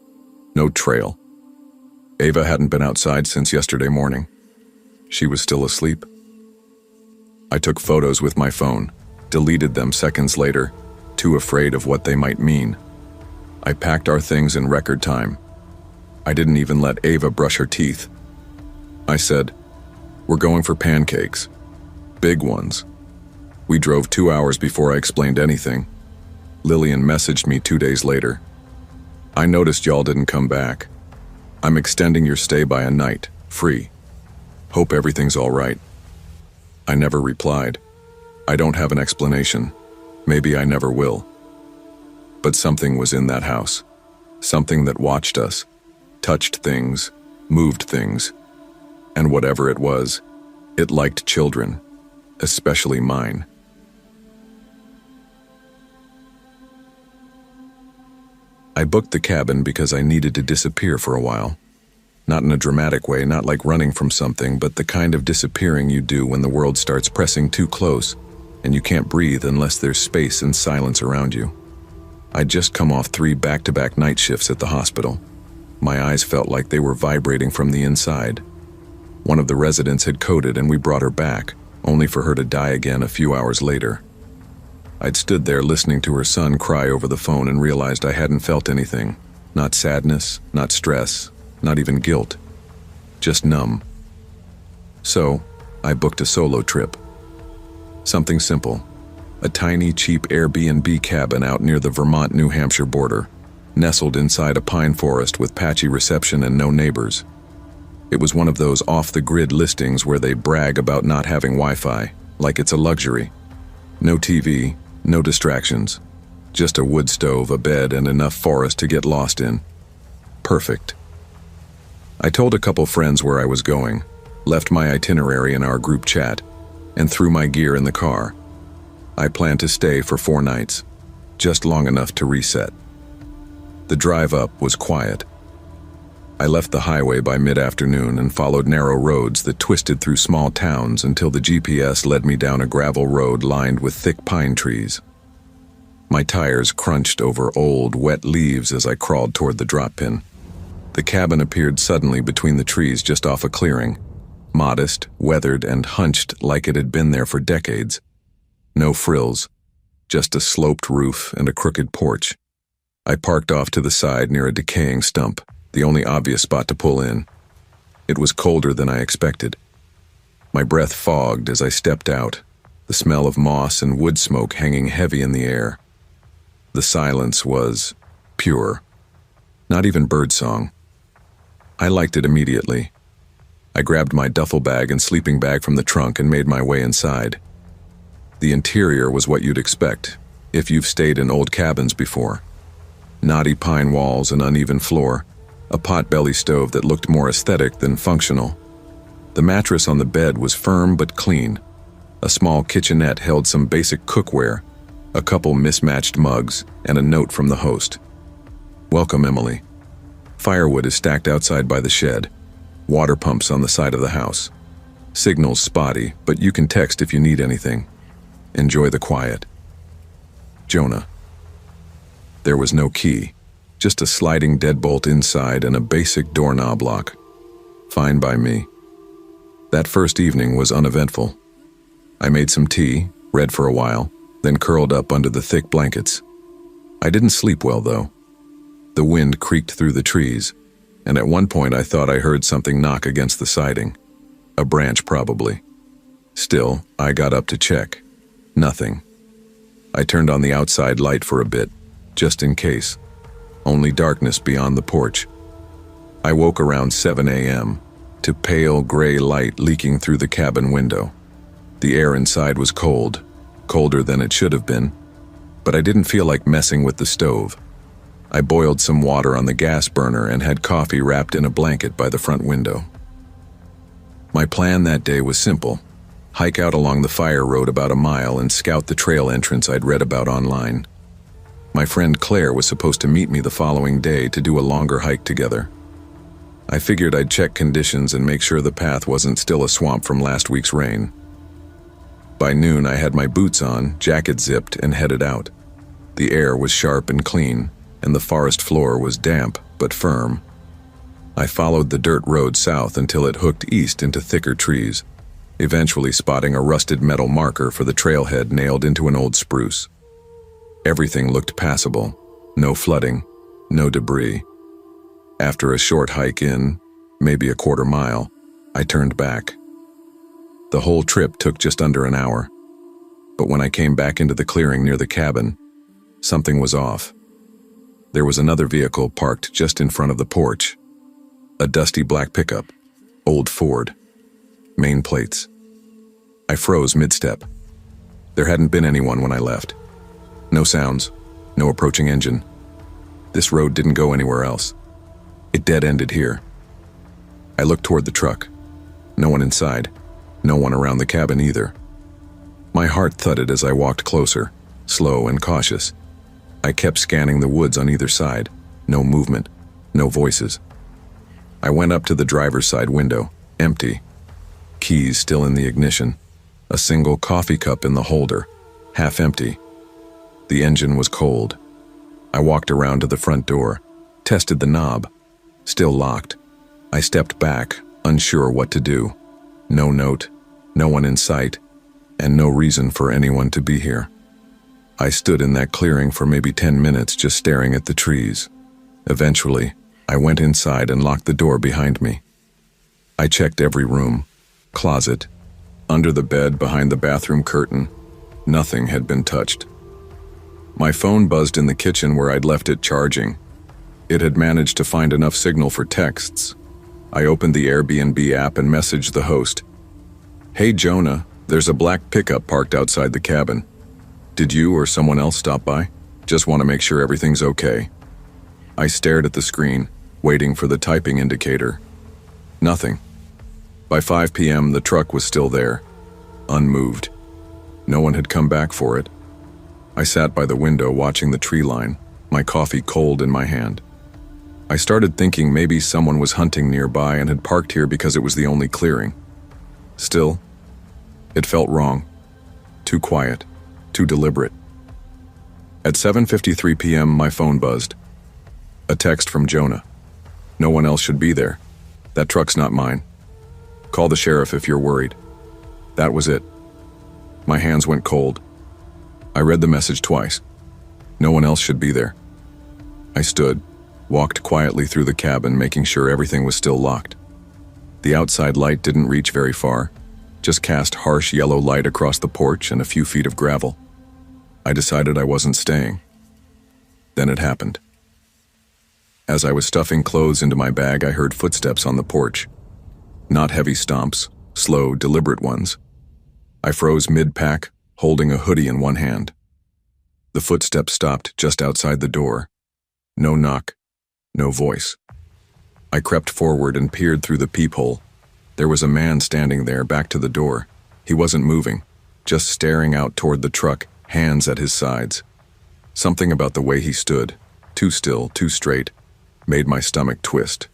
No trail. Ava hadn't been outside since yesterday morning. She was still asleep. I took photos with my phone, deleted them seconds later, too afraid of what they might mean. I packed our things in record time. I didn't even let Ava brush her teeth. I said, "We're going for pancakes. Big ones." We drove 2 hours before I explained anything. Lillian messaged me 2 days later. "I noticed y'all didn't come back. I'm extending your stay by a night, free. Hope everything's all right." I never replied. I don't have an explanation. Maybe I never will. But something was in that house. Something that watched us, touched things, moved things. And whatever it was, it liked children, especially mine. I booked the cabin because I needed to disappear for a while. Not in a dramatic way, not like running from something, but the kind of disappearing you do when the world starts pressing too close and you can't breathe unless there's space and silence around you. I'd just come off 3 back-to-back night shifts at the hospital. My eyes felt like they were vibrating from the inside. One of the residents had coded and we brought her back, only for her to die again a few hours later. I'd stood there listening to her son cry over the phone and realized I hadn't felt anything. Not sadness, not stress, not even guilt. Just numb. So, I booked a solo trip. Something simple. A tiny, cheap Airbnb cabin out near the Vermont-New Hampshire border, nestled inside a pine forest with patchy reception and no neighbors. It was one of those off-the-grid listings where they brag about not having Wi-Fi, like it's a luxury. No TV, no distractions. Just a wood stove, a bed, and enough forest to get lost in. Perfect. I told a couple friends where I was going, left my itinerary in our group chat, and threw my gear in the car. I planned to stay for 4 nights, just long enough to reset. The drive up was quiet. I left the highway by mid-afternoon and followed narrow roads that twisted through small towns until the GPS led me down a gravel road lined with thick pine trees. My tires crunched over old, wet leaves as I crawled toward the drop pin. The cabin appeared suddenly between the trees just off a clearing, modest, weathered, and hunched like it had been there for decades. No frills, just a sloped roof and a crooked porch. I parked off to the side near a decaying stump, the only obvious spot to pull in. It was colder than I expected. My breath fogged as I stepped out, the smell of moss and wood smoke hanging heavy in the air. The silence was pure. Not even birdsong. I liked it immediately. I grabbed my duffel bag and sleeping bag from the trunk and made my way inside. The interior was what you'd expect, if you've stayed in old cabins before. Knotty pine walls and uneven floor, a pot-belly stove that looked more aesthetic than functional. The mattress on the bed was firm but clean. A small kitchenette held some basic cookware, a couple mismatched mugs, and a note from the host. "Welcome, Emily. Firewood is stacked outside by the shed. Water pumps on the side of the house. Signal's spotty, but you can text if you need anything. Enjoy the quiet. Jonah." There was no key, just a sliding deadbolt inside and a basic doorknob lock. Fine by me. That first evening was uneventful. I made some tea, read for a while, then curled up under the thick blankets. I didn't sleep well, though. The wind creaked through the trees, and at one point I thought I heard something knock against the siding. A branch, probably. Still, I got up to check. Nothing. I turned on the outside light for a bit, just in case. Only darkness beyond the porch. I woke around 7 a.m. to pale gray light leaking through the cabin window. The air inside was cold, colder than it should have been, but I didn't feel like messing with the stove. I boiled some water on the gas burner and had coffee wrapped in a blanket by the front window. My plan that day was simple. Hike out along the fire road about a mile and scout the trail entrance I'd read about online. My friend Claire was supposed to meet me the following day to do a longer hike together. I figured I'd check conditions and make sure the path wasn't still a swamp from last week's rain. By noon, I had my boots on, jacket zipped, and headed out. The air was sharp and clean, and the forest floor was damp but firm. I followed the dirt road south until it hooked east into thicker trees, eventually spotting a rusted metal marker for the trailhead nailed into an old spruce. Everything looked passable. No flooding, no debris. After a short hike in, maybe a quarter mile, I turned back. The whole trip took just under an hour. But when I came back into the clearing near the cabin, something was off. There was another vehicle parked just in front of the porch. A dusty black pickup, old Ford. Main plates. I froze mid-step. There hadn't been anyone when I left. No sounds, no approaching engine. This road didn't go anywhere else. It dead-ended here. I looked toward the truck. No one inside. No one around the cabin either. My heart thudded as I walked closer, slow and cautious. I kept scanning the woods on either side. No movement, no voices. I went up to the driver's side window, empty. Keys still in the ignition. A single coffee cup in the holder, half empty. The engine was cold. I walked around to the front door, tested the knob. Still locked. I stepped back, unsure what to do. No note, no one in sight, and no reason for anyone to be here. I stood in that clearing for maybe 10 minutes just staring at the trees. Eventually, I went inside and locked the door behind me. I checked every room, closet, under the bed, behind the bathroom curtain. Nothing had been touched. My phone buzzed in the kitchen where I'd left it charging. It had managed to find enough signal for texts. I opened the Airbnb app and messaged the host. "Hey Jonah, there's a black pickup parked outside the cabin. Did you or someone else stop by? Just want to make sure everything's okay." I stared at the screen, waiting for the typing indicator. Nothing. By 5 p.m., the truck was still there, unmoved. No one had come back for it. I sat by the window watching the tree line, my coffee cold in my hand. I started thinking maybe someone was hunting nearby and had parked here because it was the only clearing. Still, it felt wrong. Too quiet, too deliberate. At 7:53 p.m., my phone buzzed. A text from Jonah. "No one else should be there. That truck's not mine. Call the sheriff if you're worried." That was it. My hands went cold. I read the message twice. No one else should be there. I stood, walked quietly through the cabin, making sure everything was still locked. The outside light didn't reach very far, just cast harsh yellow light across the porch and a few feet of gravel. I decided I wasn't staying. Then it happened. As I was stuffing clothes into my bag, I heard footsteps on the porch. Not heavy stomps, slow, deliberate ones. I froze mid-pack, holding a hoodie in one hand. The footsteps stopped just outside the door. No knock, no voice. I crept forward and peered through the peephole. There was a man standing there, back to the door. He wasn't moving, just staring out toward the truck, hands at his sides. Something about the way he stood, too still, too straight, made my stomach twist.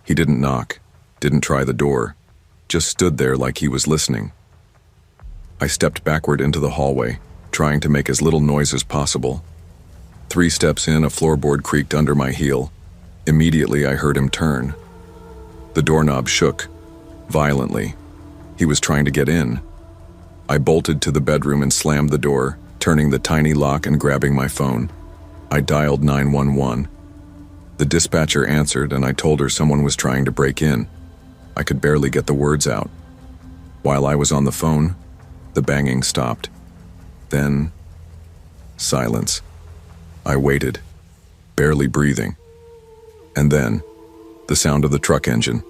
He didn't knock, didn't try the door, just stood there like he was listening. I stepped backward into the hallway, trying to make as little noise as possible. 3 steps in, a floorboard creaked under my heel. Immediately, I heard him turn. The doorknob shook, violently. He was trying to get in. I bolted to the bedroom and slammed the door, turning the tiny lock and grabbing my phone. I dialed 911. The dispatcher answered and I told her someone was trying to break in. I could barely get the words out. While I was on the phone, the banging stopped. Then, silence. I waited, barely breathing. And then, the sound of the truck engine.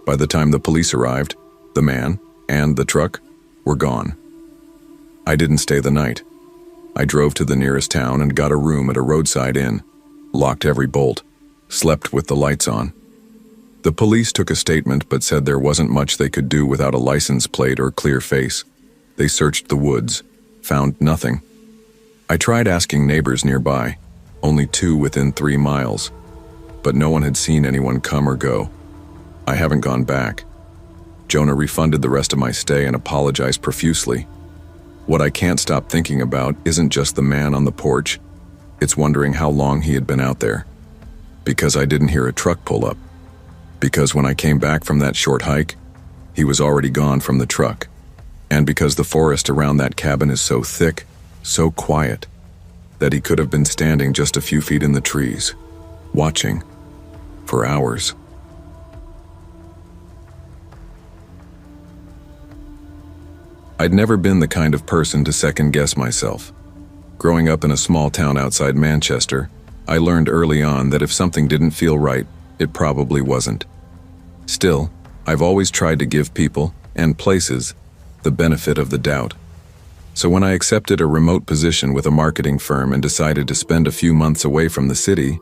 By the time the police arrived, the man and the truck were gone. I didn't stay the night. I drove to the nearest town and got a room at a roadside inn, locked every bolt, slept with the lights on. The police took a statement but said there wasn't much they could do without a license plate or clear face. They searched the woods, found nothing. I tried asking neighbors nearby, only 2 within 3 miles, but no one had seen anyone come or go. I haven't gone back. Jonah refunded the rest of my stay and apologized profusely. What I can't stop thinking about isn't just the man on the porch, it's wondering how long he had been out there. Because I didn't hear a truck pull up. Because when I came back from that short hike, he was already gone from the truck. And because the forest around that cabin is so thick, so quiet, that he could have been standing just a few feet in the trees, watching, for hours. I'd never been the kind of person to second-guess myself. Growing up in a small town outside Manchester, I learned early on that if something didn't feel right, it probably wasn't. Still, I've always tried to give people, and places, the benefit of the doubt. So when I accepted a remote position with a marketing firm and decided to spend a few months away from the city,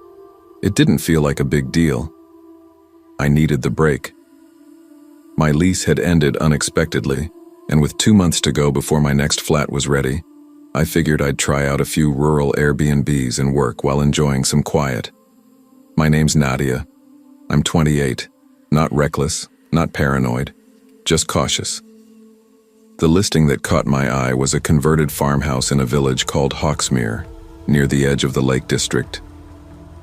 it didn't feel like a big deal. I needed the break. My lease had ended unexpectedly, and with 2 months to go before my next flat was ready, I figured I'd try out a few rural Airbnbs and work while enjoying some quiet. My name's Nadia. I'm 28, not reckless, not paranoid, just cautious. The listing that caught my eye was a converted farmhouse in a village called Hawksmere, near the edge of the Lake District.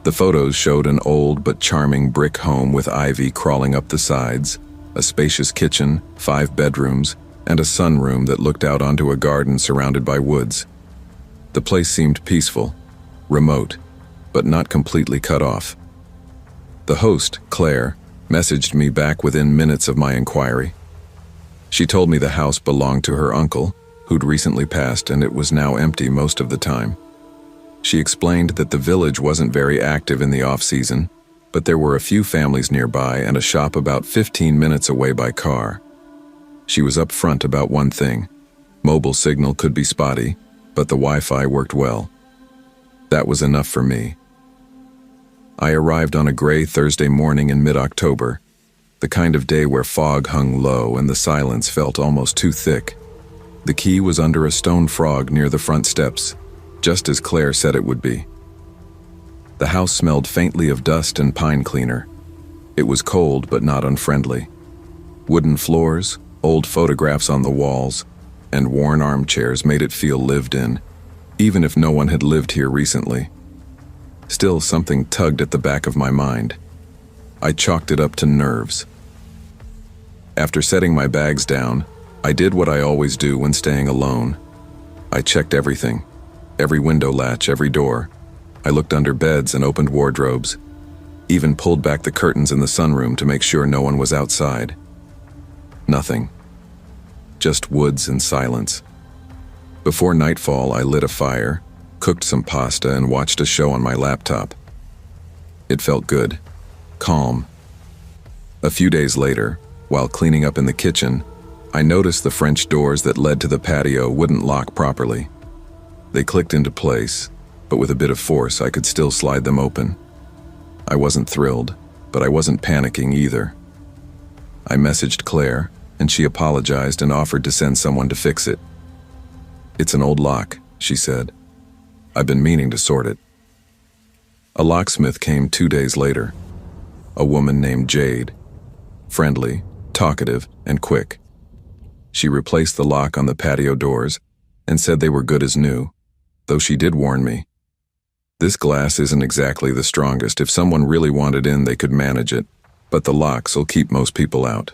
The photos showed an old but charming brick home with ivy crawling up the sides, a spacious kitchen, 5 bedrooms, and a sunroom that looked out onto a garden surrounded by woods. The place seemed peaceful, remote, but not completely cut off. The host, Claire, messaged me back within minutes of my inquiry. She told me the house belonged to her uncle, who'd recently passed, and it was now empty most of the time. She explained that the village wasn't very active in the off-season, but there were a few families nearby and a shop about 15 minutes away by car. She was upfront about one thing. Mobile signal could be spotty, but the Wi-Fi worked well. That was enough for me. I arrived on a gray Thursday morning in mid-October, the kind of day where fog hung low and the silence felt almost too thick. The key was under a stone frog near the front steps, just as Claire said it would be. The house smelled faintly of dust and pine cleaner. It was cold but not unfriendly. Wooden floors, old photographs on the walls, and worn armchairs made it feel lived in, even if no one had lived here recently. Still, something tugged at the back of my mind. I chalked it up to nerves. After setting my bags down, I did what I always do when staying alone. I checked everything, every window latch, every door. I looked under beds and opened wardrobes, even pulled back the curtains in the sunroom to make sure no one was outside. Nothing. Just woods and silence. Before nightfall, I lit a fire, cooked some pasta, and watched a show on my laptop. It felt good, calm. A few days later, while cleaning up in the kitchen, I noticed the French doors that led to the patio wouldn't lock properly. They clicked into place, but with a bit of force, I could still slide them open. I wasn't thrilled, but I wasn't panicking either. I messaged Claire, and she apologized and offered to send someone to fix it. "It's an old lock," she said. "I've been meaning to sort it." A locksmith came 2 days later. A woman named Jade. Friendly, talkative, and quick. She replaced the lock on the patio doors and said they were good as new, though she did warn me. "This glass isn't exactly the strongest. If someone really wanted in, they could manage it. but the locks'll keep most people out.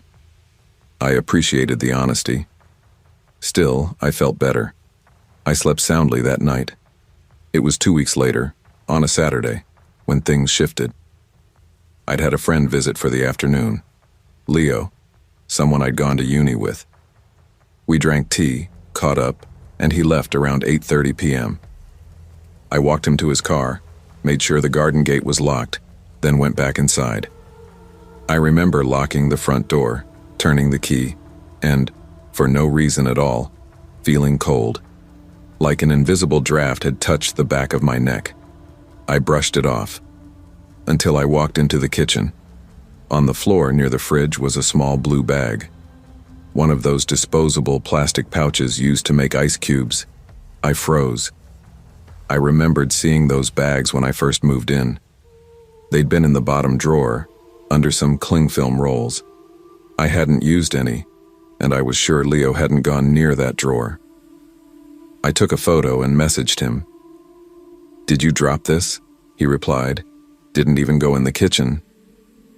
I appreciated the honesty. Still, I felt better. I slept soundly that night. It was 2 weeks later, on a Saturday, when things shifted. I'd had a friend visit for the afternoon. Leo, someone I'd gone to uni with. We drank tea, caught up, and he left around 8:30 p.m. I walked him to his car, made sure the garden gate was locked, then went back inside. I remember locking the front door, turning the key, and, for no reason at all, feeling cold. Like an invisible draft had touched the back of my neck. I brushed it off, until I walked into the kitchen. On the floor near the fridge was a small blue bag. One of those disposable plastic pouches used to make ice cubes. I froze. I remembered seeing those bags when I first moved in. They'd been in the bottom drawer, under some cling film rolls. I hadn't used any, and I was sure Leo hadn't gone near that drawer. I took a photo and messaged him. "Did you drop this?" he replied. "Didn't even go in the kitchen."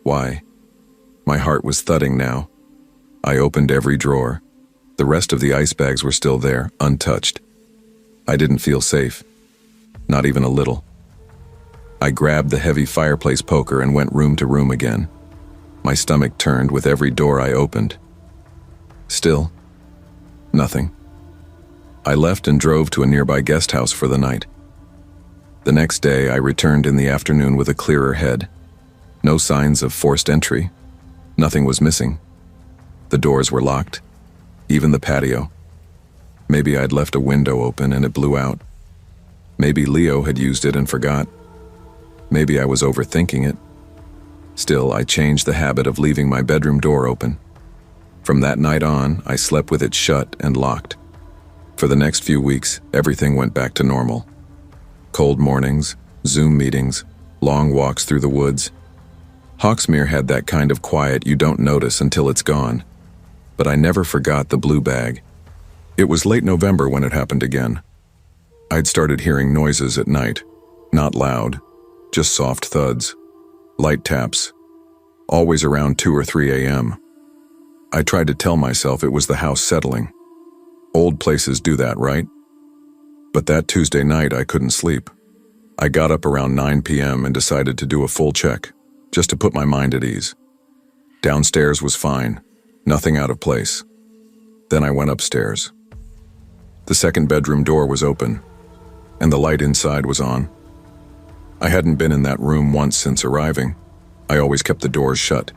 Why? My heart was thudding now. I opened every drawer. The rest of the ice bags were still there, untouched. I didn't feel safe. Not even a little. I grabbed the heavy fireplace poker and went room to room again. My stomach turned with every door I opened. Still, nothing. I left and drove to a nearby guest house for the night. The next day, I returned in the afternoon with a clearer head. No signs of forced entry. Nothing was missing. The doors were locked, even the patio. Maybe I'd left a window open and it blew out. Maybe Leo had used it and forgot. Maybe I was overthinking it. Still, I changed the habit of leaving my bedroom door open. From that night on, I slept with it shut and locked. For the next few weeks, everything went back to normal. Cold mornings, Zoom meetings, long walks through the woods. Hawksmere had that kind of quiet you don't notice until it's gone. But I never forgot the blue bag. It was late November when it happened again. I'd started hearing noises at night, not loud, just soft thuds, light taps, always around 2 or 3 a.m. I tried to tell myself it was the house settling. Old places do that, right? But that Tuesday night I couldn't sleep. I got up around 9 p.m. and decided to do a full check, just to put my mind at ease. Downstairs was fine, nothing out of place. Then I went upstairs. The second bedroom door was open, and the light inside was on. I hadn't been in that room once since arriving. I always kept the doors shut.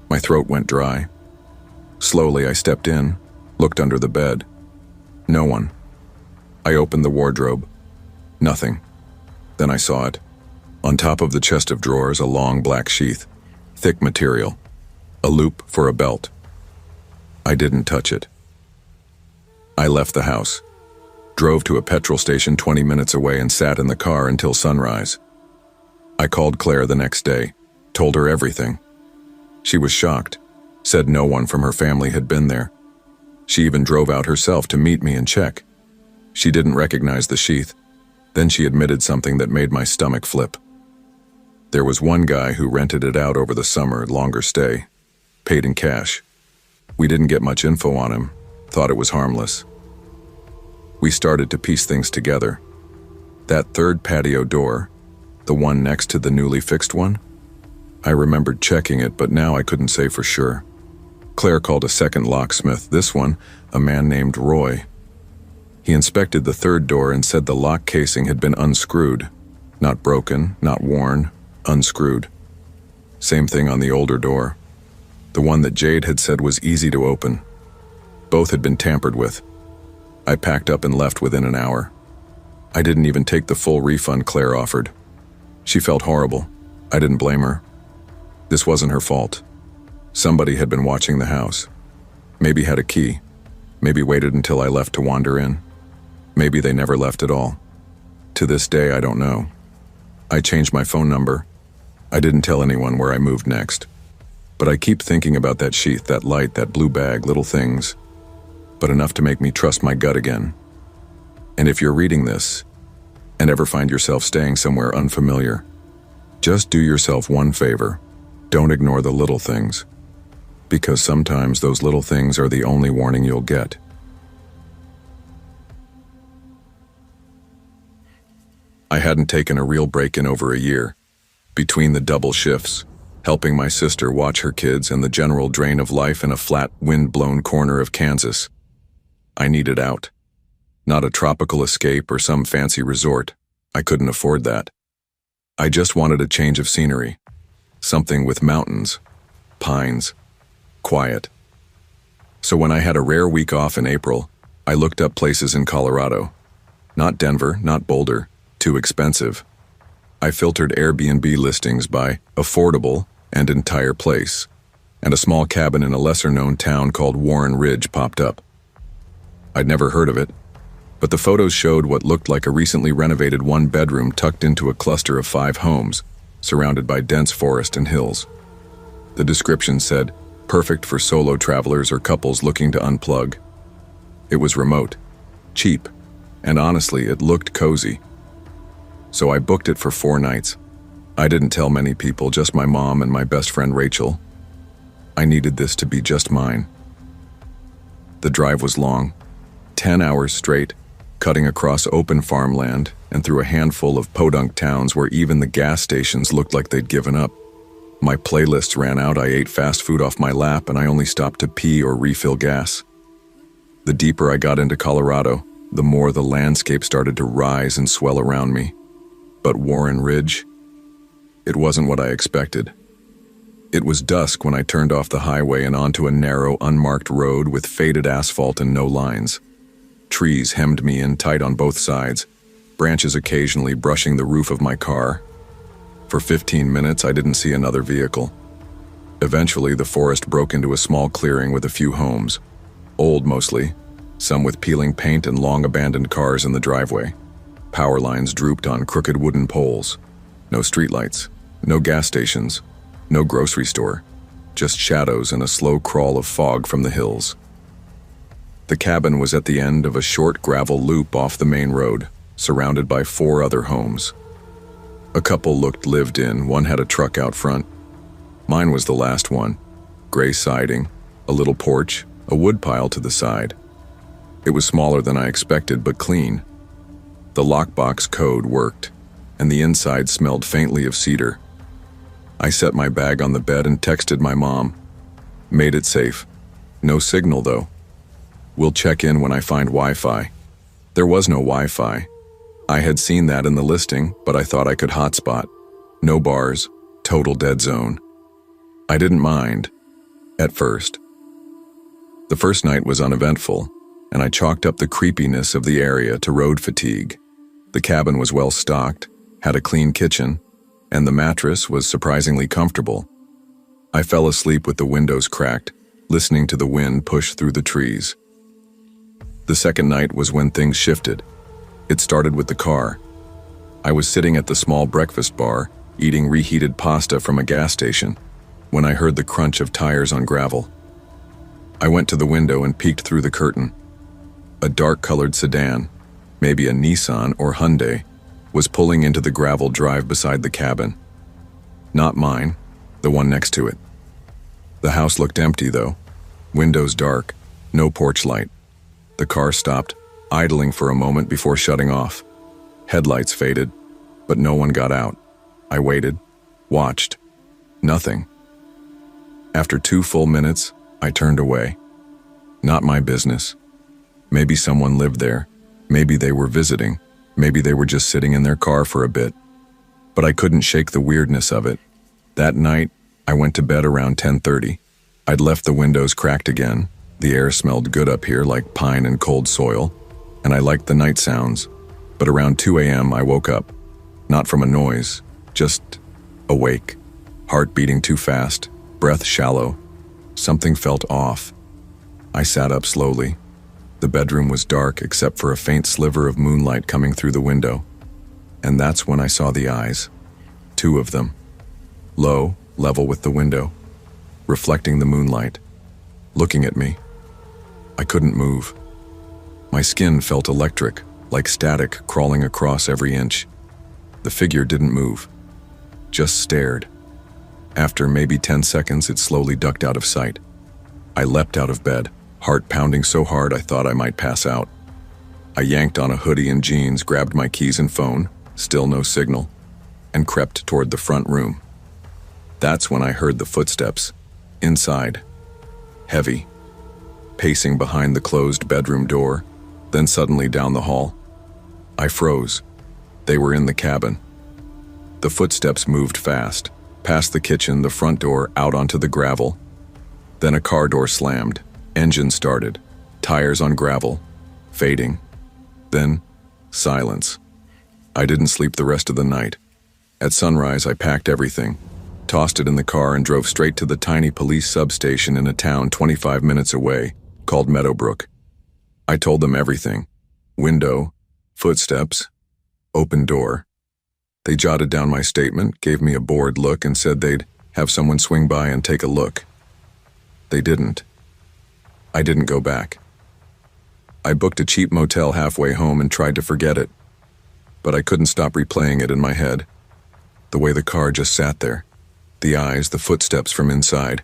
My throat went dry. Slowly I stepped in, looked under the bed. No one. I opened the wardrobe. Nothing. Then I saw it. On top of the chest of drawers, a long black sheath, thick material, a loop for a belt. I didn't touch it. I left the house, drove to a petrol station 20 minutes away and sat in the car until sunrise. I called Claire the next day, told her everything. She was shocked, said no one from her family had been there. She even drove out herself to meet me and check. She didn't recognize the sheath. Then she admitted something that made my stomach flip. There was one guy who rented it out over the summer, longer stay, paid in cash. We didn't get much info on him, thought it was harmless. We started to piece things together. That third patio door, the one next to the newly fixed one, I remembered checking it, but now I couldn't say for sure. Claire called a second locksmith, this one, a man named Roy. He inspected the third door and said the lock casing had been unscrewed. Not broken, not worn, unscrewed. Same thing on the older door. The one that Jade had said was easy to open. Both had been tampered with. I packed up and left within an hour. I didn't even take the full refund Claire offered. She felt horrible. I didn't blame her. This wasn't her fault. Somebody had been watching the house. Maybe had a key. Maybe waited until I left to wander in. Maybe they never left at all. To this day, I don't know. I changed my phone number. I didn't tell anyone where I moved next. But I keep thinking about that sheath, that light, that blue bag, little things. But enough to make me trust my gut again. And if you're reading this, and ever find yourself staying somewhere unfamiliar, just do yourself one favor. Don't ignore the little things, because sometimes those little things are the only warning you'll get. I hadn't taken a real break in over a year. Between the double shifts, helping my sister watch her kids and the general drain of life in a flat, wind-blown corner of Kansas, I needed out. Not a tropical escape or some fancy resort. I couldn't afford that. I just wanted a change of scenery. Something with mountains, pines, quiet. So when I had a rare week off in April, I looked up places in Colorado. Not Denver, not Boulder, too expensive. I filtered Airbnb listings by affordable and entire place, and a small cabin in a lesser-known town called Warren Ridge popped up. I'd never heard of it, but the photos showed what looked like a recently renovated one-bedroom tucked into a cluster of 5 homes, surrounded by dense forest and hills. The description said, perfect for solo travelers or couples looking to unplug. It was remote, cheap, and honestly, it looked cozy. So I booked it for 4 nights. I didn't tell many people, just my mom and my best friend Rachel. I needed this to be just mine. The drive was long, 10 hours straight, cutting across open farmland and through a handful of podunk towns where even the gas stations looked like they'd given up. My playlists ran out, I ate fast food off my lap, and I only stopped to pee or refill gas. The deeper I got into Colorado, the more the landscape started to rise and swell around me. But Warren Ridge, it wasn't what I expected. It was dusk when I turned off the highway and onto a narrow, unmarked road with faded asphalt and no lines. Trees hemmed me in tight on both sides, branches occasionally brushing the roof of my car. For 15 minutes, I didn't see another vehicle. Eventually, the forest broke into a small clearing with a few homes, old mostly, some with peeling paint and long-abandoned cars in the driveway. Power lines drooped on crooked wooden poles. No streetlights, no gas stations, no grocery store, just shadows and a slow crawl of fog from the hills. The cabin was at the end of a short gravel loop off the main road, surrounded by 4 other homes. A couple looked lived in, one had a truck out front. Mine was the last one, gray siding, a little porch, a wood pile to the side. It was smaller than I expected, but clean. The lockbox code worked, and the inside smelled faintly of cedar. I set my bag on the bed and texted my mom. Made it safe. No signal, though. We'll check in when I find Wi-Fi. There was no Wi-Fi. I had seen that in the listing, but I thought I could hotspot. No bars, total dead zone. I didn't mind, at first. The first night was uneventful, and I chalked up the creepiness of the area to road fatigue. The cabin was well stocked, had a clean kitchen, and the mattress was surprisingly comfortable. I fell asleep with the windows cracked, listening to the wind push through the trees. The second night was when things shifted. It started with the car. I was sitting at the small breakfast bar, eating reheated pasta from a gas station, when I heard the crunch of tires on gravel. I went to the window and peeked through the curtain. A dark-colored sedan, maybe a Nissan or Hyundai, was pulling into the gravel drive beside the cabin. Not mine, the one next to it. The house looked empty, though. Windows dark, no porch light. The car stopped, idling for a moment before shutting off. Headlights faded, but no one got out. I waited, watched. Nothing. After 2 full minutes, I turned away. Not my business. Maybe someone lived there. Maybe they were visiting. Maybe they were just sitting in their car for a bit. But I couldn't shake the weirdness of it. That night, I went to bed around 10:30. I'd left the windows cracked again. The air smelled good up here, like pine and cold soil, and I liked the night sounds. But around 2 a.m. I woke up. Not from a noise, just awake. Heart beating too fast, breath shallow. Something felt off. I sat up slowly. The bedroom was dark except for a faint sliver of moonlight coming through the window. And that's when I saw the eyes. 2 of them. Low, level with the window, reflecting the moonlight, looking at me. I couldn't move. My skin felt electric, like static crawling across every inch. The figure didn't move, just stared. After maybe 10 seconds, it slowly ducked out of sight. I leapt out of bed, heart pounding so hard I thought I might pass out. I yanked on a hoodie and jeans, grabbed my keys and phone, still no signal, and crept toward the front room. That's when I heard the footsteps, inside, heavy, pacing behind the closed bedroom door, then suddenly down the hall. I froze. They were in the cabin. The footsteps moved fast, past the kitchen, the front door, out onto the gravel. Then a car door slammed, engine started, tires on gravel, fading. Then, silence. I didn't sleep the rest of the night. At sunrise, I packed everything, tossed it in the car, and drove straight to the tiny police substation in a town 25 minutes away, called Meadowbrook. I told them everything. Window, footsteps, open door. They jotted down my statement, gave me a bored look, and said they'd have someone swing by and take a look. They didn't. I didn't go back. I booked a cheap motel halfway home and tried to forget it, but I couldn't stop replaying it in my head. The way the car just sat there, the eyes, the footsteps from inside,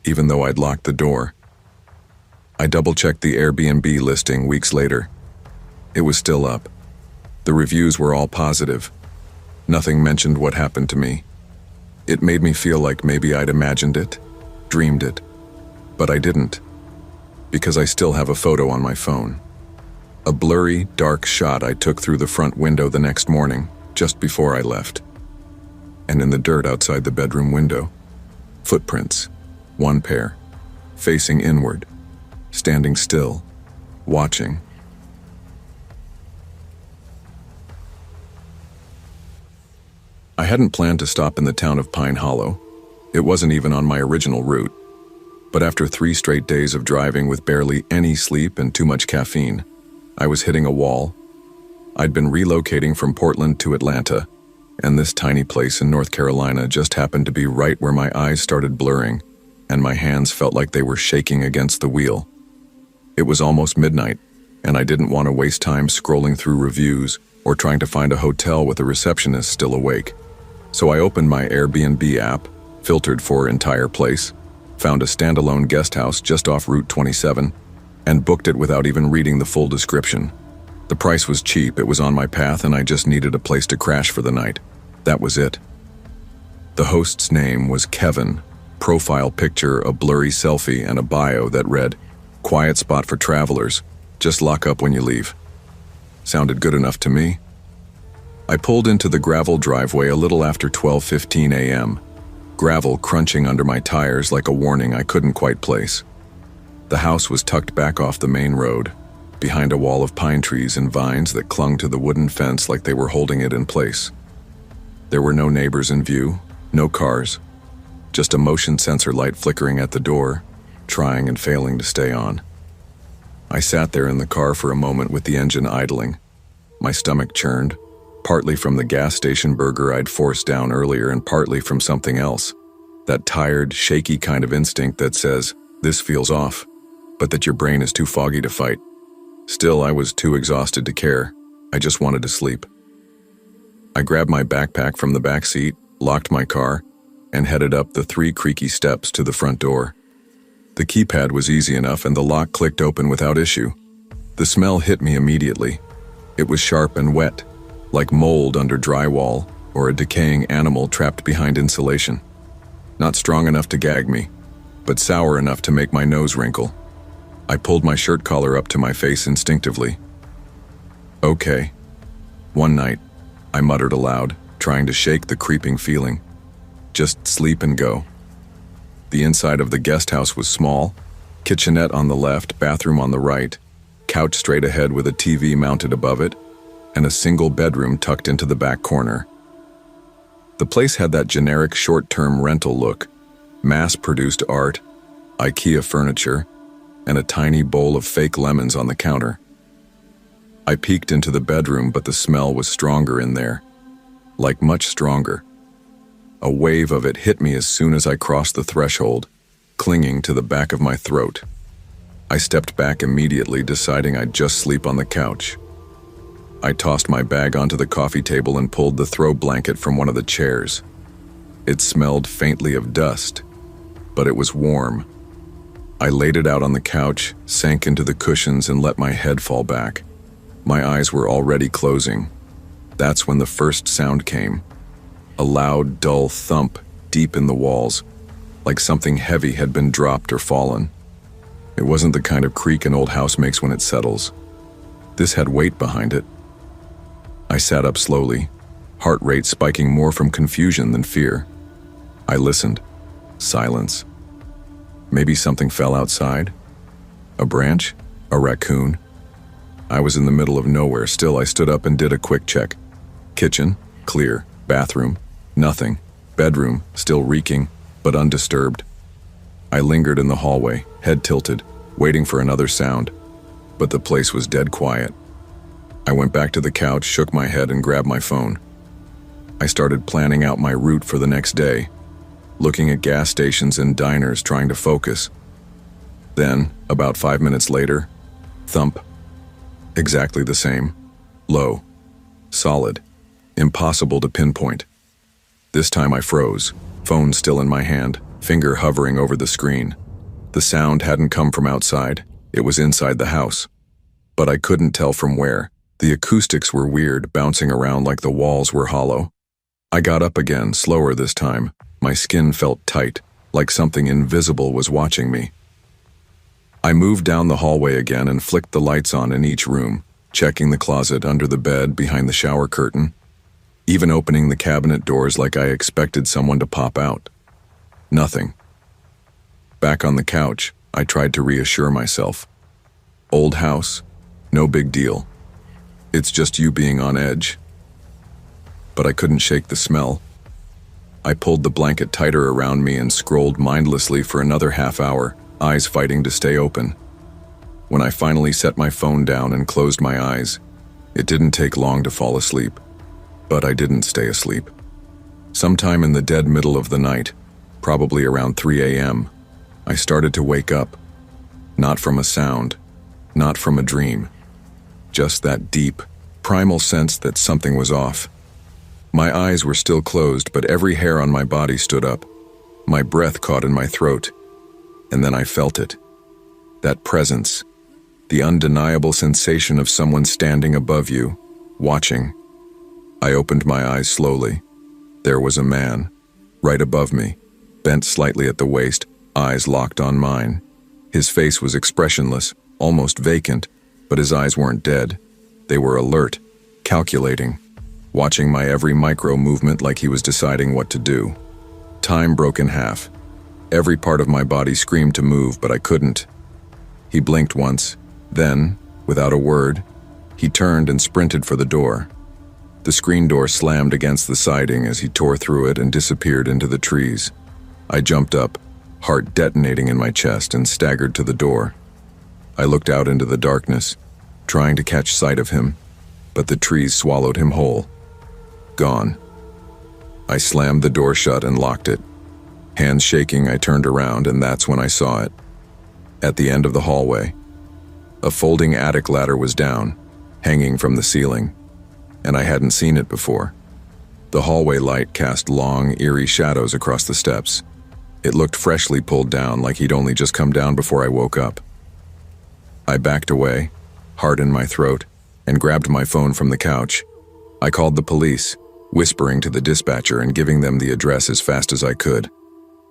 even though I'd locked the door. I double-checked the Airbnb listing weeks later. It was still up. The reviews were all positive. Nothing mentioned what happened to me. It made me feel like maybe I'd imagined it, dreamed it, but I didn't, because I still have a photo on my phone. A blurry, dark shot I took through the front window the next morning, just before I left. And in the dirt outside the bedroom window, footprints, one pair, facing inward, standing still, watching. I hadn't planned to stop in the town of Pine Hollow. It wasn't even on my original route. But after 3 straight days of driving with barely any sleep and too much caffeine, I was hitting a wall. I'd been relocating from Portland to Atlanta, and this tiny place in North Carolina just happened to be right where my eyes started blurring, and my hands felt like they were shaking against the wheel. It was almost midnight, and I didn't want to waste time scrolling through reviews or trying to find a hotel with a receptionist still awake. So I opened my Airbnb app, filtered for entire place, found a standalone guest house just off Route 27, and booked it without even reading the full description. The price was cheap, it was on my path, and I just needed a place to crash for the night. That was it. The host's name was Kevin. Profile picture, a blurry selfie, and a bio that read, "Quiet spot for travelers. Just lock up when you leave." Sounded good enough to me. I pulled into the gravel driveway a little after 12:15 a.m., gravel crunching under my tires like a warning I couldn't quite place. The house was tucked back off the main road, behind a wall of pine trees and vines that clung to the wooden fence like they were holding it in place. There were no neighbors in view, no cars, just a motion sensor light flickering at the door, trying and failing to stay on. I sat there in the car for a moment with the engine idling. My stomach churned, partly from the gas station burger I'd forced down earlier and partly from something else. That tired, shaky kind of instinct that says, this feels off, but that your brain is too foggy to fight. Still, I was too exhausted to care. I just wanted to sleep. I grabbed my backpack from the back seat, locked my car, and headed up the 3 creaky steps to the front door. The keypad was easy enough and the lock clicked open without issue. The smell hit me immediately. It was sharp and wet, like mold under drywall or a decaying animal trapped behind insulation. Not strong enough to gag me, but sour enough to make my nose wrinkle. I pulled my shirt collar up to my face instinctively. Okay. One night, I muttered aloud, trying to shake the creeping feeling. Just sleep and go. The inside of the guest house was small, kitchenette on the left, bathroom on the right, couch straight ahead with a TV mounted above it, and a single bedroom tucked into the back corner. The place had that generic short-term rental look, mass-produced art, IKEA furniture, and a tiny bowl of fake lemons on the counter. I peeked into the bedroom, but the smell was stronger in there, like much stronger. A wave of it hit me as soon as I crossed the threshold, clinging to the back of my throat. I stepped back immediately, deciding I'd just sleep on the couch. I tossed my bag onto the coffee table and pulled the throw blanket from one of the chairs. It smelled faintly of dust, but it was warm. I laid it out on the couch, sank into the cushions, and let my head fall back. My eyes were already closing. That's when the first sound came. A loud, dull thump deep in the walls, like something heavy had been dropped or fallen. It wasn't the kind of creak an old house makes when it settles. This had weight behind it. I sat up slowly, heart rate spiking more from confusion than fear. I listened. Silence. Maybe something fell outside? A branch? A raccoon? I was in the middle of nowhere. Still, I stood up and did a quick check. Kitchen, clear. Bathroom, nothing. Bedroom, still reeking, but undisturbed. I lingered in the hallway, head tilted, waiting for another sound, but the place was dead quiet. I went back to the couch, shook my head, and grabbed my phone. I started planning out my route for the next day, looking at gas stations and diners, trying to focus. Then, about 5 minutes later, thump. Exactly the same. Low. Solid. Impossible to pinpoint. This time I froze, phone still in my hand, finger hovering over the screen. The sound hadn't come from outside, it was inside the house. But I couldn't tell from where. The acoustics were weird, bouncing around like the walls were hollow. I got up again, slower this time. My skin felt tight, like something invisible was watching me. I moved down the hallway again and flicked the lights on in each room, checking the closet, under the bed, behind the shower curtain, even opening the cabinet doors like I expected someone to pop out. Nothing. Back on the couch, I tried to reassure myself. Old house, no big deal. It's just you being on edge. But I couldn't shake the smell. I pulled the blanket tighter around me and scrolled mindlessly for another half hour, eyes fighting to stay open. When I finally set my phone down and closed my eyes, it didn't take long to fall asleep. But I didn't stay asleep. Sometime in the dead middle of the night, probably around 3 a.m., I started to wake up. Not from a sound, not from a dream. Just that deep, primal sense that something was off. My eyes were still closed, but every hair on my body stood up. My breath caught in my throat. And then I felt it. That presence. The undeniable sensation of someone standing above you, watching. I opened my eyes slowly. There was a man, right above me, bent slightly at the waist, eyes locked on mine. His face was expressionless, almost vacant, but his eyes weren't dead. They were alert, calculating, watching my every micro movement like he was deciding what to do. Time broke in half. Every part of my body screamed to move, but I couldn't. He blinked once, then, without a word, he turned and sprinted for the door. The screen door slammed against the siding as he tore through it and disappeared into the trees. I jumped up, heart detonating in my chest, and staggered to the door. I looked out into the darkness, trying to catch sight of him, but the trees swallowed him whole. Gone. I slammed the door shut and locked it. Hands shaking, I turned around, and that's when I saw it. At the end of the hallway, a folding attic ladder was down, hanging from the ceiling, and I hadn't seen it before. The hallway light cast long, eerie shadows across the steps. It looked freshly pulled down, like he'd only just come down before I woke up. I backed away, heart in my throat, and grabbed my phone from the couch. I called the police, whispering to the dispatcher and giving them the address as fast as I could.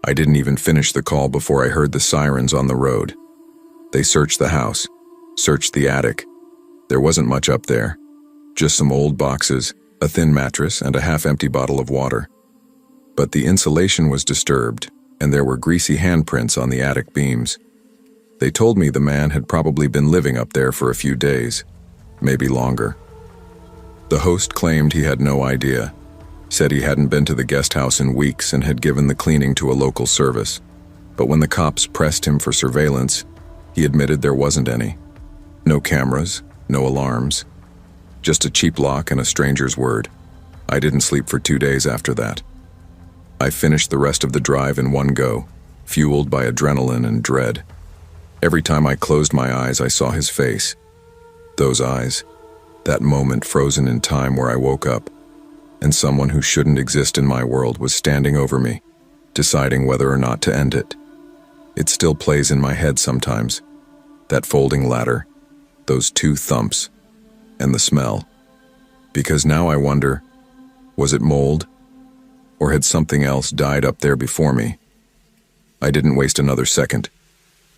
I didn't even finish the call before I heard the sirens on the road. They searched the house, searched the attic. There wasn't much up there. Just some old boxes, a thin mattress, and a half-empty bottle of water. But the insulation was disturbed, and there were greasy handprints on the attic beams. They told me the man had probably been living up there for a few days, maybe longer. The host claimed he had no idea, said he hadn't been to the guest house in weeks and had given the cleaning to a local service. But when the cops pressed him for surveillance, he admitted there wasn't any. No cameras, no alarms. Just a cheap lock and a stranger's word. I didn't sleep for 2 days after that. I finished the rest of the drive in one go, fueled by adrenaline and dread. Every time I closed my eyes, I saw his face. Those eyes, that moment frozen in time where I woke up. and someone who shouldn't exist in my world was standing over me, deciding whether or not to end it. It still plays in my head sometimes. That folding ladder, those two thumps, and the smell. Because now I wonder, was it mold? Or had something else died up there before me? I didn't waste another second.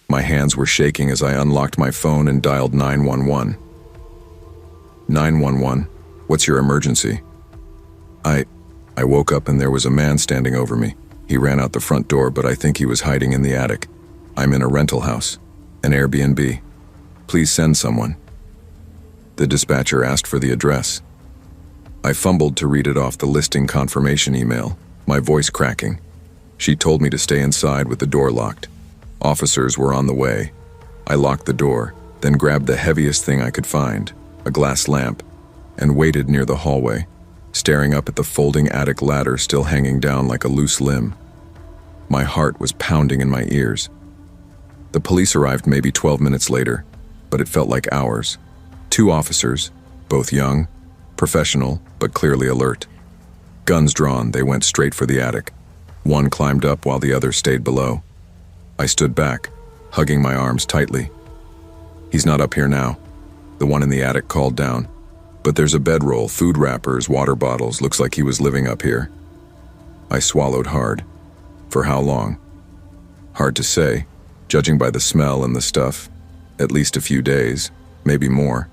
My hands were shaking as I unlocked my phone and dialed 911. 911, what's your emergency? I woke up and there was a man standing over me. He ran out the front door, but I think he was hiding in the attic. I'm in a rental house, an Airbnb. Please send someone. The dispatcher asked for the address. I fumbled to read it off the listing confirmation email, my voice cracking. She told me to stay inside with the door locked. Officers were on the way. I locked the door, then grabbed the heaviest thing I could find, a glass lamp, and waited near the hallway, staring up at the folding attic ladder still hanging down like a loose limb. My heart was pounding in my ears. The police arrived maybe 12 minutes later, but it felt like hours. 2 officers, both young, professional, but clearly alert. Guns drawn, they went straight for the attic. One climbed up while the other stayed below. I stood back, hugging my arms tightly. He's not up here now. The one in the attic called down. But there's a bedroll, food wrappers, water bottles, looks like he was living up here. I swallowed hard. For how long? Hard to say, judging by the smell and the stuff. At least a few days, maybe more.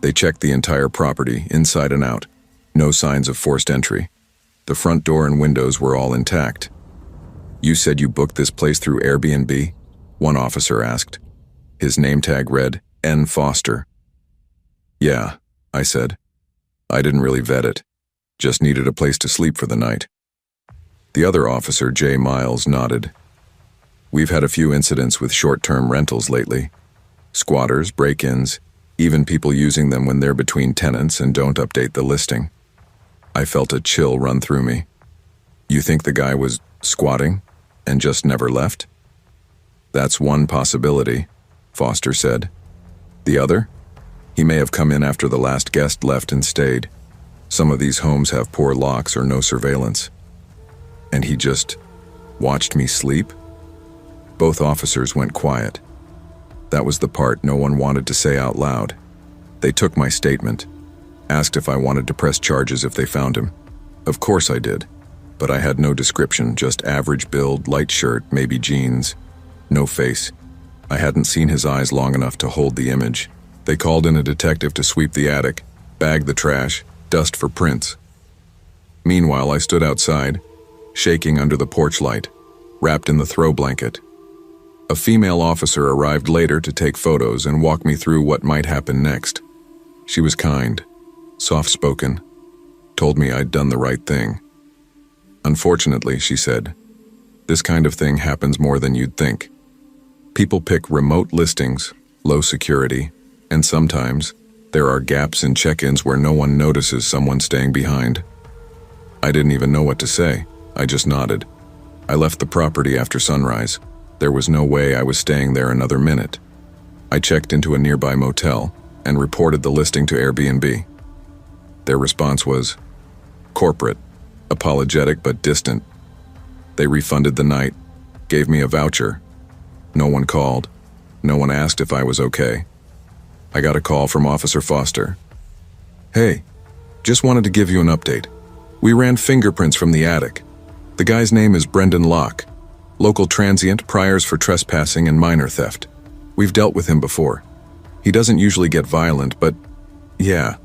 They checked the entire property, inside and out. No signs of forced entry. The front door and windows were all intact. You said you booked this place through Airbnb? One officer asked. His name tag read, N. Foster. Yeah, I said. I didn't really vet it. Just needed a place to sleep for the night. The other officer, J. Miles, nodded. We've had a few incidents with short-term rentals lately. Squatters, break-ins, even people using them when they're between tenants and don't update the listing. I felt a chill run through me. You think the guy was squatting and just never left? That's one possibility, Foster said. The other? He may have come in after the last guest left and stayed. Some of these homes have poor locks or no surveillance. And he just watched me sleep? Both officers went quiet. That was the part no one wanted to say out loud. They took my statement, asked if I wanted to press charges if they found him. Of course I did, but I had no description, just average build, light shirt, maybe jeans. No face. I hadn't seen his eyes long enough to hold the image. They called in a detective to sweep the attic, bag the trash, dust for prints. Meanwhile, I stood outside, shaking under the porch light, wrapped in the throw blanket. A female officer arrived later to take photos and walk me through what might happen next. She was kind, soft-spoken, told me I'd done the right thing. Unfortunately, she said, this kind of thing happens more than you'd think. People pick remote listings, low security, and sometimes there are gaps in check-ins where no one notices someone staying behind. I didn't even know what to say. I just nodded. I left the property after sunrise. There was no way I was staying there another minute. I checked into a nearby motel and reported the listing to Airbnb. Their response was corporate, apologetic but distant. They refunded the night, gave me a voucher. No one called. No one asked if I was okay. I got a call from Officer Foster. Hey, just wanted to give you an update. We ran fingerprints from the attic. The guy's name is Brendan Locke. Local transient, priors for trespassing and minor theft. We've dealt with him before. He doesn't usually get violent, but yeah,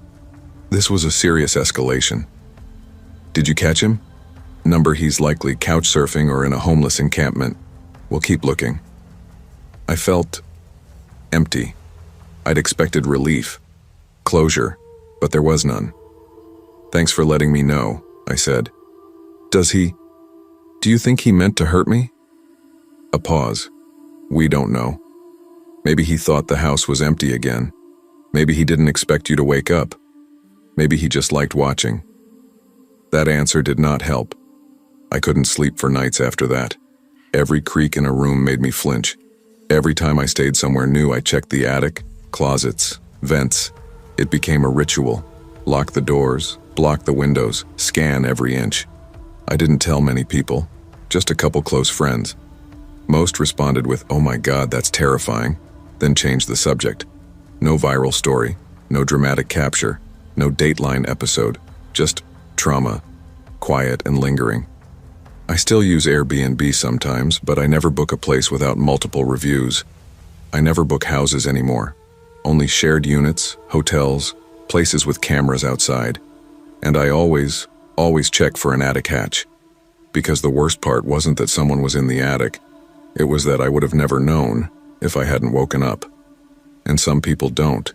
this was a serious escalation. Did you catch him? Number he's likely couch surfing or in a homeless encampment. We'll keep looking. I felt empty. I'd expected relief, closure, but there was none. Thanks for letting me know, I said. Do you think he meant to hurt me? A pause. We don't know. Maybe he thought the house was empty again. Maybe he didn't expect you to wake up. Maybe he just liked watching. That answer did not help. I couldn't sleep for nights after that. Every creak in a room made me flinch. Every time I stayed somewhere new, I checked the attic, closets, vents. It became a ritual. Lock the doors, block the windows, scan every inch. I didn't tell many people, just a couple close friends. Most responded with, "Oh my God, that's terrifying," then changed the subject. No viral story, no dramatic capture, no Dateline episode, just trauma, quiet and lingering. I still use Airbnb sometimes, but I never book a place without multiple reviews. I never book houses anymore. Only shared units, hotels, places with cameras outside. And I always check for an attic hatch. Because the worst part wasn't that someone was in the attic. It was that I would have never known if I hadn't woken up. And some people don't.